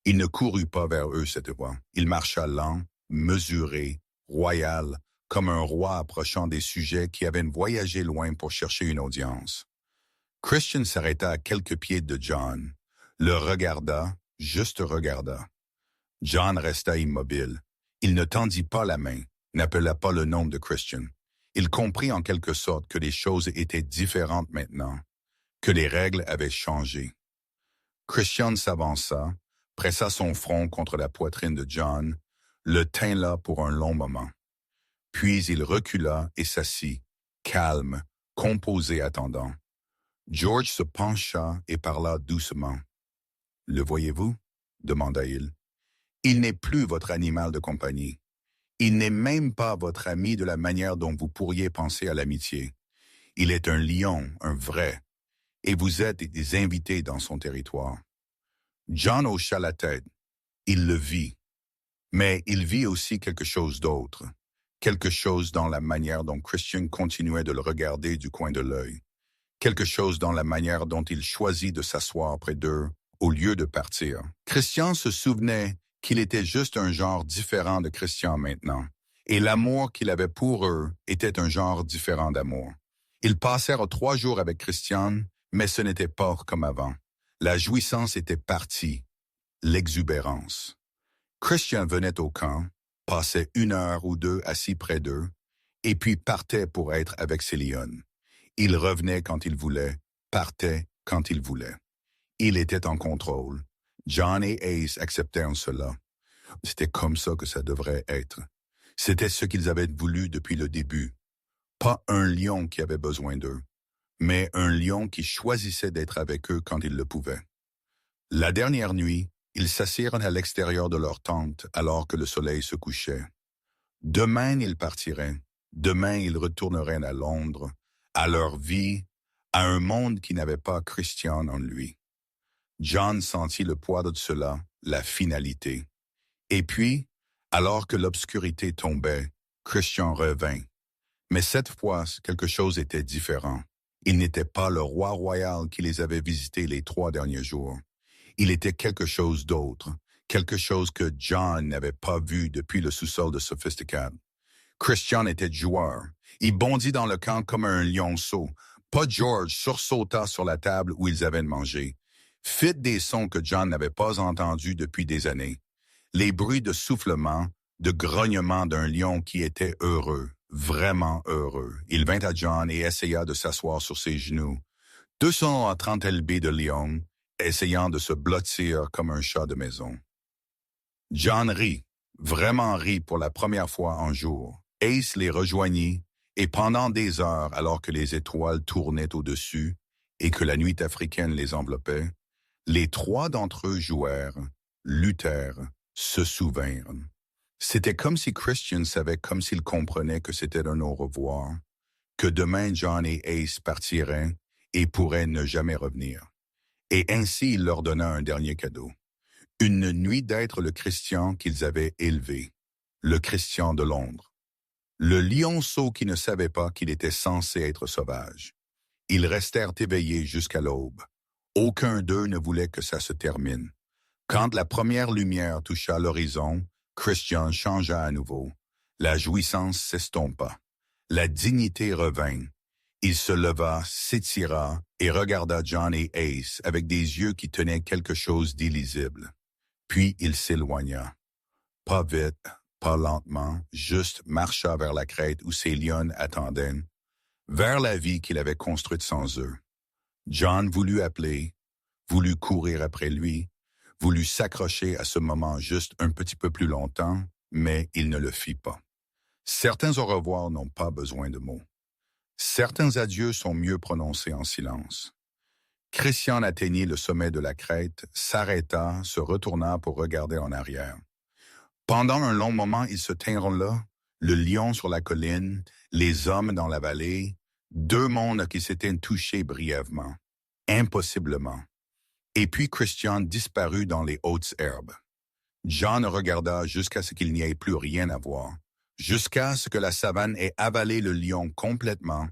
Il ne courut pas vers eux cette fois. Il marcha lent, mesuré, royal, comme un roi approchant des sujets qui avaient voyagé loin pour chercher une audience. Christian s'arrêta à quelques pieds de John, le regarda, juste regarda. John resta immobile. Il ne tendit pas la main, n'appela pas le nom de Christian. Il comprit en quelque sorte que les choses étaient différentes maintenant, que les règles avaient changé. Christian s'avança, pressa son front contre la poitrine de John, le tint là pour un long moment. Puis il recula et s'assit, calme, composé attendant. George se pencha et parla doucement. « Le voyez-vous? » demanda-il. « Il n'est plus votre animal de compagnie. Il n'est même pas votre ami de la manière dont vous pourriez penser à l'amitié. Il est un lion, un vrai, et vous êtes des invités dans son territoire. » John hocha la tête. Il le vit. Mais il vit aussi quelque chose d'autre. Quelque chose dans la manière dont Christian continuait de le regarder du coin de l'œil. Quelque chose dans la manière dont il choisit de s'asseoir près d'eux au lieu de partir. Christian se souvenait qu'il était juste un genre différent de Christian maintenant, et l'amour qu'il avait pour eux était un genre différent d'amour. Ils passèrent 3 jours avec Christian, mais ce n'était pas comme avant. La jouissance était partie, l'exubérance. Christian venait au camp, passait 1 heure ou 2 assis près d'eux, et puis partait pour être avec ses lionnes. Il revenait quand il voulait, partait quand il voulait. Il était en contrôle. John et Ace acceptèrent cela. C'était comme ça que ça devrait être. C'était ce qu'ils avaient voulu depuis le début. Pas un lion qui avait besoin d'eux, mais un lion qui choisissait d'être avec eux quand il le pouvait. La dernière nuit, ils s'assirent à l'extérieur de leur tente alors que le soleil se couchait. Demain, ils partiraient. Demain, ils retourneraient à Londres, à leur vie, à un monde qui n'avait pas Christian en lui. John sentit le poids de cela, la finalité. Et puis, alors que l'obscurité tombait, Christian revint. Mais cette fois, quelque chose était différent. Il n'était pas le roi royal qui les avait visités les 3 derniers jours. Il était quelque chose d'autre, quelque chose que John n'avait pas vu depuis le sous-sol de Sophisticat. Christian était joueur. Il bondit dans le camp comme un lionceau. Pas George sursauta sur la table où ils avaient mangé. Fit des sons que John n'avait pas entendus depuis des années. Les bruits de soufflement, de grognement d'un lion qui était heureux, vraiment heureux. Il vint à John et essaya de s'asseoir sur ses genoux. 230 lb de lion, essayant de se blottir comme un chat de maison. John rit, vraiment rit pour la première fois en jour. Ace les rejoignit, et pendant des heures, alors que les étoiles tournaient au-dessus et que la nuit africaine les enveloppait, les 3 d'entre eux jouèrent, luttèrent, se souvinrent. C'était comme si Christian savait comme s'il comprenait que c'était un au revoir, que demain John et Ace partiraient et pourraient ne jamais revenir. Et ainsi il leur donna un dernier cadeau. Une nuit d'être le Christian qu'ils avaient élevé, le Christian de Londres. Le lionceau qui ne savait pas qu'il était censé être sauvage. Ils restèrent éveillés jusqu'à l'aube. Aucun d'eux ne voulait que ça se termine. Quand la première lumière toucha l'horizon, Christian changea à nouveau. La jouissance s'estompa. La dignité revint. Il se leva, s'étira et regarda John et Ace avec des yeux qui tenaient quelque chose d'illisible. Puis il s'éloigna. Pas vite, pas lentement, juste marcha vers la crête où ses lionnes attendaient, vers la vie qu'il avait construite sans eux. John voulut appeler, voulut courir après lui, voulut s'accrocher à ce moment juste un petit peu plus longtemps, mais il ne le fit pas. Certains au revoir n'ont pas besoin de mots. Certains adieux sont mieux prononcés en silence. Christian atteignit le sommet de la crête, s'arrêta, se retourna pour regarder en arrière. Pendant un long moment, ils se tinrent là, le lion sur la colline, les hommes dans la vallée, 2 mondes qui s'étaient touchés brièvement, impossiblement. Et puis Christian disparut dans les hautes herbes. John regarda jusqu'à ce qu'il n'y ait plus rien à voir, jusqu'à ce que la savane ait avalé le lion complètement,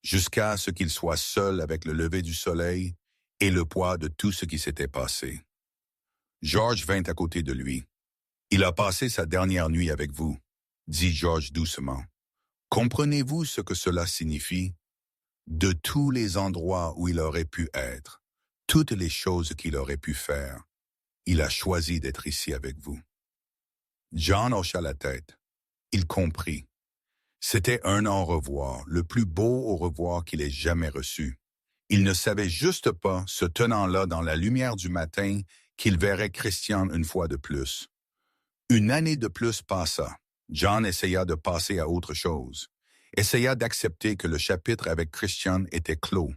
jusqu'à ce qu'il soit seul avec le lever du soleil et le poids de tout ce qui s'était passé. George vint à côté de lui. « Il a passé sa dernière nuit avec vous, » dit George doucement. « Comprenez-vous ce que cela signifie? De tous les endroits où il aurait pu être, toutes les choses qu'il aurait pu faire, il a choisi d'être ici avec vous. » John hocha la tête. Il comprit. C'était un au revoir, le plus beau au revoir qu'il ait jamais reçu. Il ne savait juste pas, se tenant là dans la lumière du matin, qu'il verrait Christian une fois de plus. Une année de plus passa. John essaya de passer à autre chose. essaya d'accepter que le chapitre avec Christian était clos.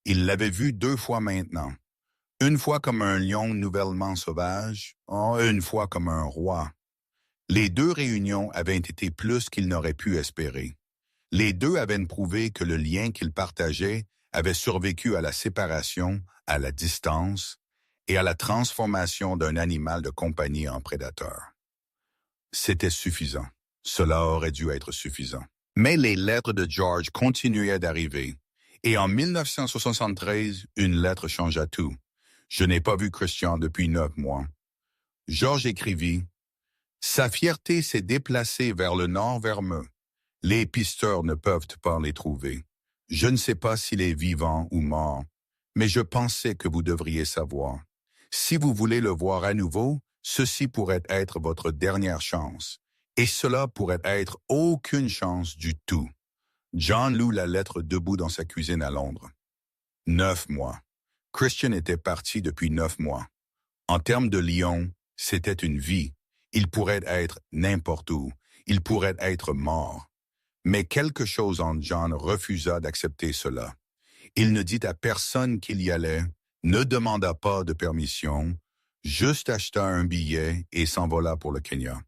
Il l'avait vu 2 fois maintenant. Une fois comme un lion nouvellement sauvage, une fois comme un roi. Les 2 réunions avaient été plus qu'il n'aurait pu espérer. Les 2 avaient prouvé que le lien qu'ils partageaient avait survécu à la séparation, à la distance et à la transformation d'un animal de compagnie en prédateur. C'était suffisant. Cela aurait dû être suffisant. Mais les lettres de George continuaient d'arriver. Et en 1973, une lettre changea tout. Je n'ai pas vu Christian depuis 9 mois. George écrivit « Sa fierté s'est déplacée vers le nord vermeux. Les pisteurs ne peuvent pas les trouver. Je ne sais pas s'il est vivant ou mort, mais je pensais que vous devriez savoir. Si vous voulez le voir à nouveau, ceci pourrait être votre dernière chance. Et cela pourrait être aucune chance du tout. » John lut la lettre debout dans sa cuisine à Londres. 9 mois. Christian était parti depuis 9 mois. En termes de lion, c'était une vie. Il pourrait être n'importe où. Il pourrait être mort. Mais quelque chose en John refusa d'accepter cela. Il ne dit à personne qu'il y allait, ne demanda pas de permission, juste acheta un billet et s'envola pour le Kenya.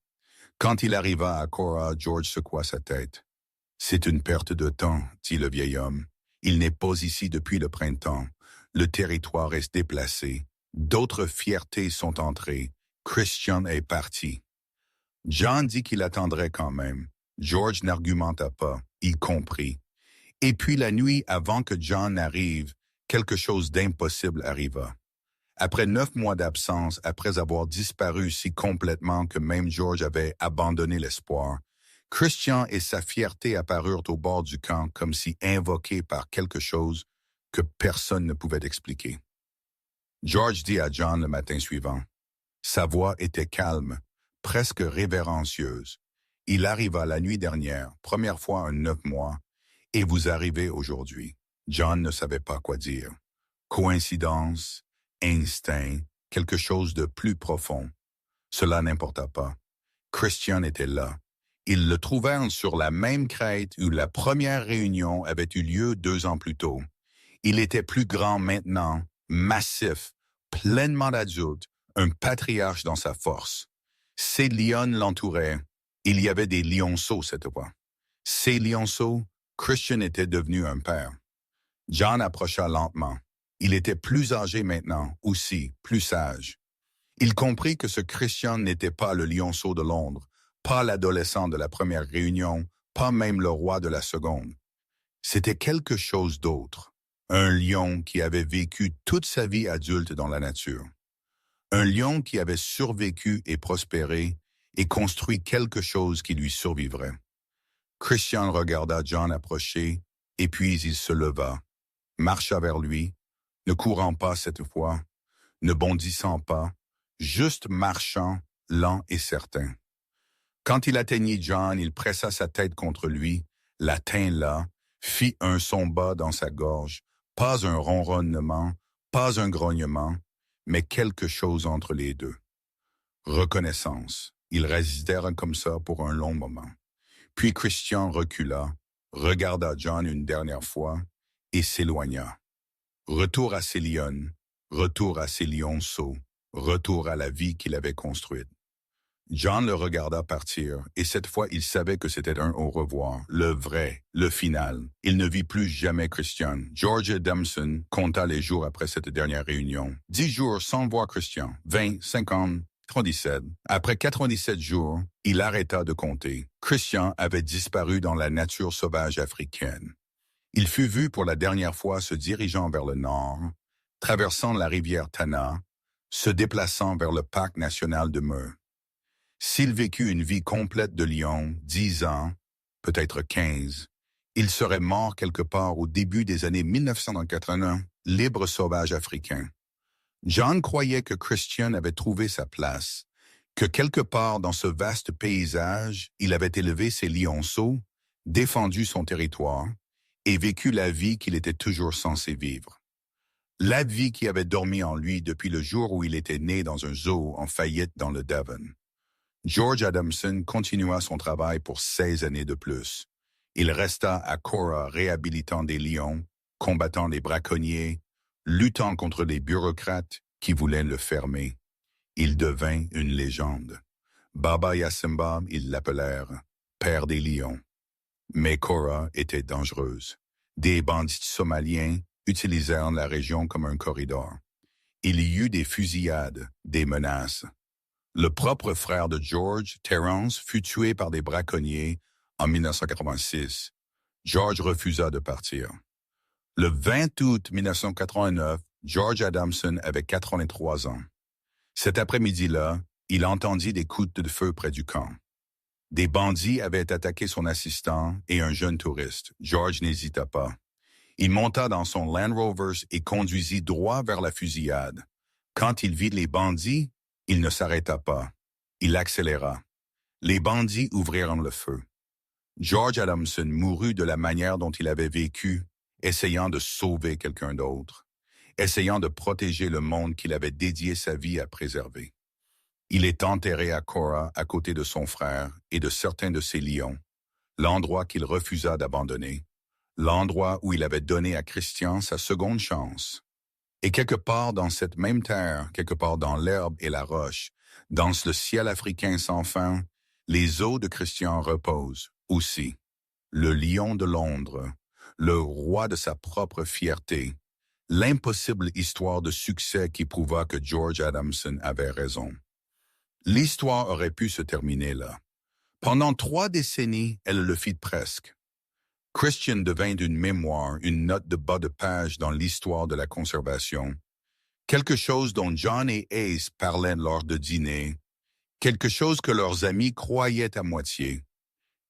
Quand il arriva à Cora, George secoua sa tête. « C'est une perte de temps, » dit le vieil homme. « Il n'est pas ici depuis le printemps. Le territoire est déplacé. D'autres fiertés sont entrées. Christian est parti. » John dit qu'il attendrait quand même. George n'argumenta pas. Il comprit. Et puis la nuit avant que John arrive, quelque chose d'impossible arriva. Après 9 mois d'absence, après avoir disparu si complètement que même George avait abandonné l'espoir, Christian et sa fierté apparurent au bord du camp comme si invoqués par quelque chose que personne ne pouvait expliquer. George dit à John le matin suivant. Sa voix était calme, presque révérencieuse. Il arriva la nuit dernière, première fois en 9 mois, et vous arrivez aujourd'hui. John ne savait pas quoi dire. Coïncidence, instinct, quelque chose de plus profond. Cela n'importa pas. Christian était là. Ils le trouvèrent sur la même crête où la première réunion avait eu lieu 2 ans plus tôt. Il était plus grand maintenant, massif, pleinement adulte, un patriarche dans sa force. Ses lions l'entouraient. Il y avait des lionceaux cette fois. Ces lionceaux, Christian était devenu un père. John approcha lentement. Il était plus âgé maintenant, aussi, plus sage. Il comprit que ce Christian n'était pas le lionceau de Londres, pas l'adolescent de la première réunion, pas même le roi de la seconde. C'était quelque chose d'autre. Un lion qui avait vécu toute sa vie adulte dans la nature. Un lion qui avait survécu et prospéré et construit quelque chose qui lui survivrait. Christian regarda John approcher, et puis il se leva, marcha vers lui, ne courant pas cette fois, ne bondissant pas, juste marchant, lent et certain. Quand il atteignit John, il pressa sa tête contre lui, la tint là, fit un son bas dans sa gorge, pas un ronronnement, pas un grognement, mais quelque chose entre les deux. Reconnaissance. Ils résistèrent comme ça pour un long moment. Puis Christian recula, regarda John une dernière fois et s'éloigna. Retour à ses lions, retour à ses lionceaux, retour à la vie qu'il avait construite. John le regarda partir, et cette fois il savait que c'était un au revoir, le vrai, le final. Il ne vit plus jamais Christian. George Adamson compta les jours après cette dernière réunion. 10 jours sans voir Christian, 20, 50, 97. Après 97 jours, il arrêta de compter. Christian avait disparu dans la nature sauvage africaine. Il fut vu pour la dernière fois se dirigeant vers le nord, traversant la rivière Tana, se déplaçant vers le parc national de Meux. S'il vécut une vie complète de lion, 10 ans, peut-être 15, il serait mort quelque part au début des années 1981, libre sauvage africain. John croyait que Christian avait trouvé sa place, que quelque part dans ce vaste paysage, il avait élevé ses lionceaux, défendu son territoire et vécu la vie qu'il était toujours censé vivre. La vie qui avait dormi en lui depuis le jour où il était né dans un zoo en faillite dans le Devon. George Adamson continua son travail pour 16 années de plus. Il resta à Cora réhabilitant des lions, combattant les braconniers, luttant contre les bureaucrates qui voulaient le fermer. Il devint une légende. Baba Yasimba, ils l'appelèrent « Père des lions ». Mais Cora était dangereuse. Des bandits somaliens utilisèrent la région comme un corridor. Il y eut des fusillades, des menaces. Le propre frère de George, Terence, fut tué par des braconniers en 1986. George refusa de partir. Le 20 août 1989, George Adamson avait 83 ans. Cet après-midi-là, il entendit des coups de feu près du camp. Des bandits avaient attaqué son assistant et un jeune touriste. George n'hésita pas. Il monta dans son Land Rover et conduisit droit vers la fusillade. Quand il vit les bandits, il ne s'arrêta pas. Il accéléra. Les bandits ouvrirent le feu. George Adamson mourut de la manière dont il avait vécu, essayant de sauver quelqu'un d'autre, essayant de protéger le monde qu'il avait dédié sa vie à préserver. Il est enterré à Cora à côté de son frère et de certains de ses lions, l'endroit qu'il refusa d'abandonner, l'endroit où il avait donné à Christian sa seconde chance. Et quelque part dans cette même terre, quelque part dans l'herbe et la roche, dans le ciel africain sans fin, les os de Christian reposent aussi. Le lion de Londres, le roi de sa propre fierté, l'impossible histoire de succès qui prouva que George Adamson avait raison. L'histoire aurait pu se terminer là. Pendant 3 décennies, elle le fit presque. Christian devint une mémoire, une note de bas de page dans l'histoire de la conservation, quelque chose dont John et Ace parlaient lors de dîners, quelque chose que leurs amis croyaient à moitié,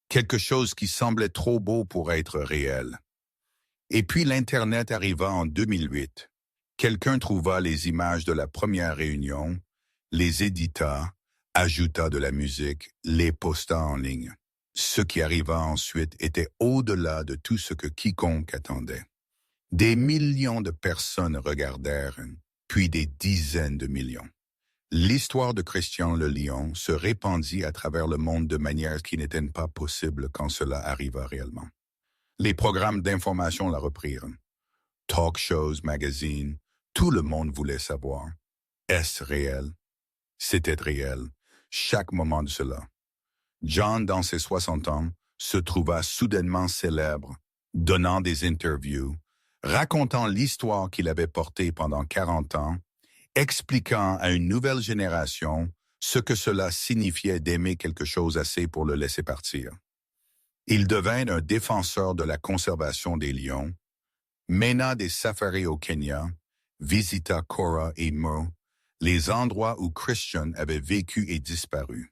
quelque chose qui semblait trop beau pour être réel. Et puis l'Internet arriva en 2008. Quelqu'un trouva les images de la première réunion, les édita, ajouta de la musique, les posta en ligne. Ce qui arriva ensuite était au-delà de tout ce que quiconque attendait. Des millions de personnes regardèrent, puis des dizaines de millions. L'histoire de Christian le Lion se répandit à travers le monde de manière qui n'était pas possible quand cela arriva réellement. Les programmes d'information la reprirent. Talk shows, magazines, tout le monde voulait savoir. Est-ce réel? C'était réel, chaque moment de cela. John, dans ses 60 ans, se trouva soudainement célèbre, donnant des interviews, racontant l'histoire qu'il avait portée pendant 40 ans, expliquant à une nouvelle génération ce que cela signifiait d'aimer quelque chose assez pour le laisser partir. Il devint un défenseur de la conservation des lions, mena des safaris au Kenya, visita Cora et Mo, les endroits où Christian avait vécu et disparu.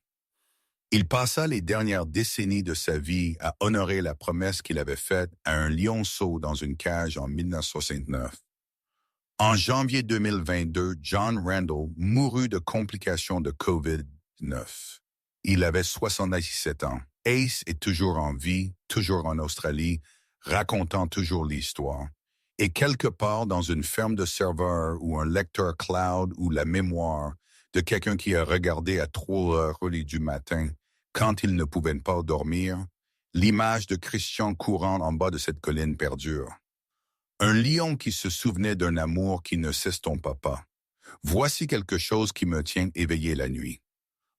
Il passa les dernières décennies de sa vie à honorer la promesse qu'il avait faite à un lionceau dans une cage en 1969. En janvier 2022, John Randall mourut de complications de COVID-19. Il avait 77 ans. Ace est toujours en vie, toujours en Australie, racontant toujours l'histoire. Et quelque part dans une ferme de serveurs ou un lecteur cloud ou la mémoire de quelqu'un qui a regardé à 3 heures du matin, quand il ne pouvait pas dormir, l'image de Christian courant en bas de cette colline perdure. Un lion qui se souvenait d'un amour qui ne s'estompa pas. Voici quelque chose qui me tient éveillé la nuit.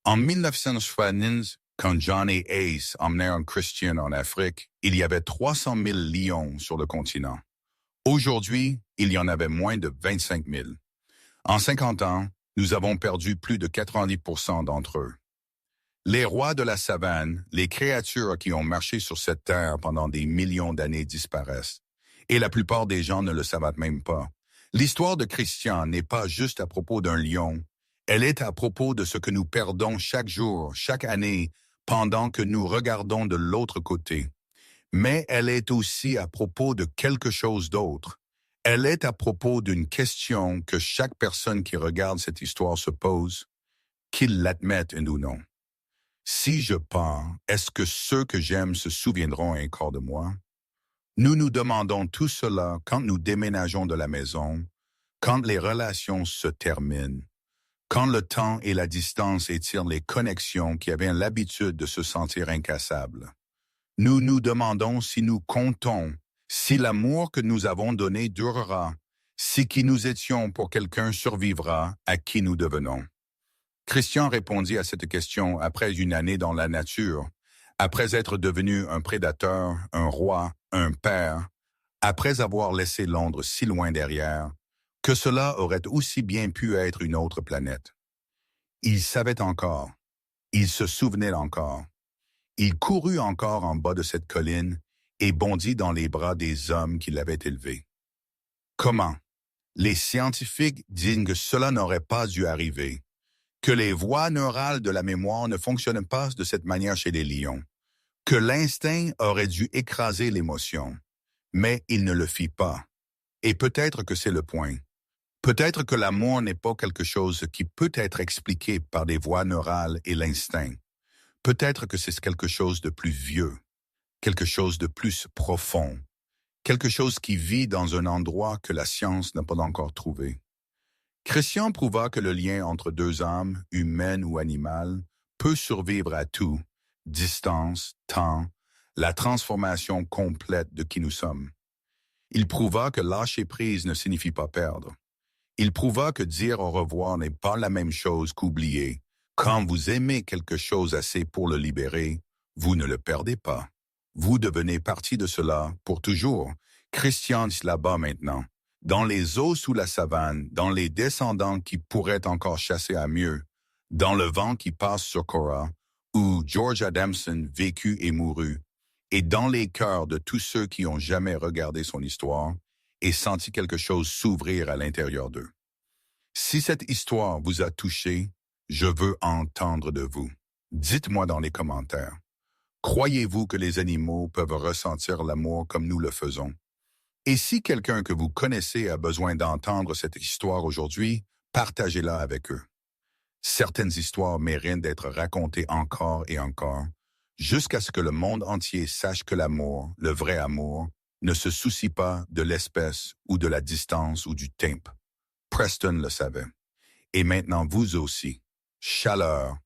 En 1970, quand John et Ace emmenèrent Christian en Afrique, il y avait 300 000 lions sur le continent. Aujourd'hui, il y en avait moins de 25 000. En 50 ans, nous avons perdu plus de 90% d'entre eux. Les rois de la savane, les créatures qui ont marché sur cette terre pendant des millions d'années disparaissent. Et la plupart des gens ne le savent même pas. L'histoire de Christian n'est pas juste à propos d'un lion. Elle est à propos de ce que nous perdons chaque jour, chaque année, pendant que nous regardons de l'autre côté. Mais elle est aussi à propos de quelque chose d'autre. Elle est à propos d'une question que chaque personne qui regarde cette histoire se pose, qu'ils l'admettent ou non. Si je pars, est-ce que ceux que j'aime se souviendront encore de moi? Nous nous demandons tout cela quand nous déménageons de la maison, quand les relations se terminent, quand le temps et la distance étirent les connexions qui avaient l'habitude de se sentir incassables. Nous nous demandons si nous comptons, si l'amour que nous avons donné durera, si qui nous étions pour quelqu'un survivra à qui nous devenons. Christian répondit à cette question après une année dans la nature, après être devenu un prédateur, un roi, un père, après avoir laissé Londres si loin derrière, que cela aurait aussi bien pu être une autre planète. Il savait encore, il se souvenait encore. Il courut encore en bas de cette colline et bondit dans les bras des hommes qui l'avaient élevé. Comment? Les scientifiques disent que cela n'aurait pas dû arriver, que les voies neurales de la mémoire ne fonctionnent pas de cette manière chez les lions, que l'instinct aurait dû écraser l'émotion, mais il ne le fit pas. Et peut-être que c'est le point. Peut-être que l'amour n'est pas quelque chose qui peut être expliqué par des voies neurales et l'instinct. Peut-être que c'est quelque chose de plus vieux, quelque chose de plus profond, quelque chose qui vit dans un endroit que la science n'a pas encore trouvé. Christian prouva que le lien entre deux âmes, humaines ou animales, peut survivre à tout, distance, temps, la transformation complète de qui nous sommes. Il prouva que lâcher prise ne signifie pas perdre. Il prouva que dire au revoir n'est pas la même chose qu'oublier. Quand vous aimez quelque chose assez pour le libérer, vous ne le perdez pas. Vous devenez partie de cela pour toujours. Christian dit là-bas maintenant. Dans les eaux sous la savane, dans les descendants qui pourraient encore chasser à mieux, dans le vent qui passe sur Cora, où George Adamson vécut et mourut, et dans les cœurs de tous ceux qui ont jamais regardé son histoire et senti quelque chose s'ouvrir à l'intérieur d'eux. Si cette histoire vous a touché, je veux entendre de vous. Dites-moi dans les commentaires. Croyez-vous que les animaux peuvent ressentir l'amour comme nous le faisons? Et si quelqu'un que vous connaissez a besoin d'entendre cette histoire aujourd'hui, partagez-la avec eux. Certaines histoires méritent d'être racontées encore et encore, jusqu'à ce que le monde entier sache que l'amour, le vrai amour, ne se soucie pas de l'espèce ou de la distance ou du tempo. Preston le savait. Et maintenant vous aussi. Chaleur,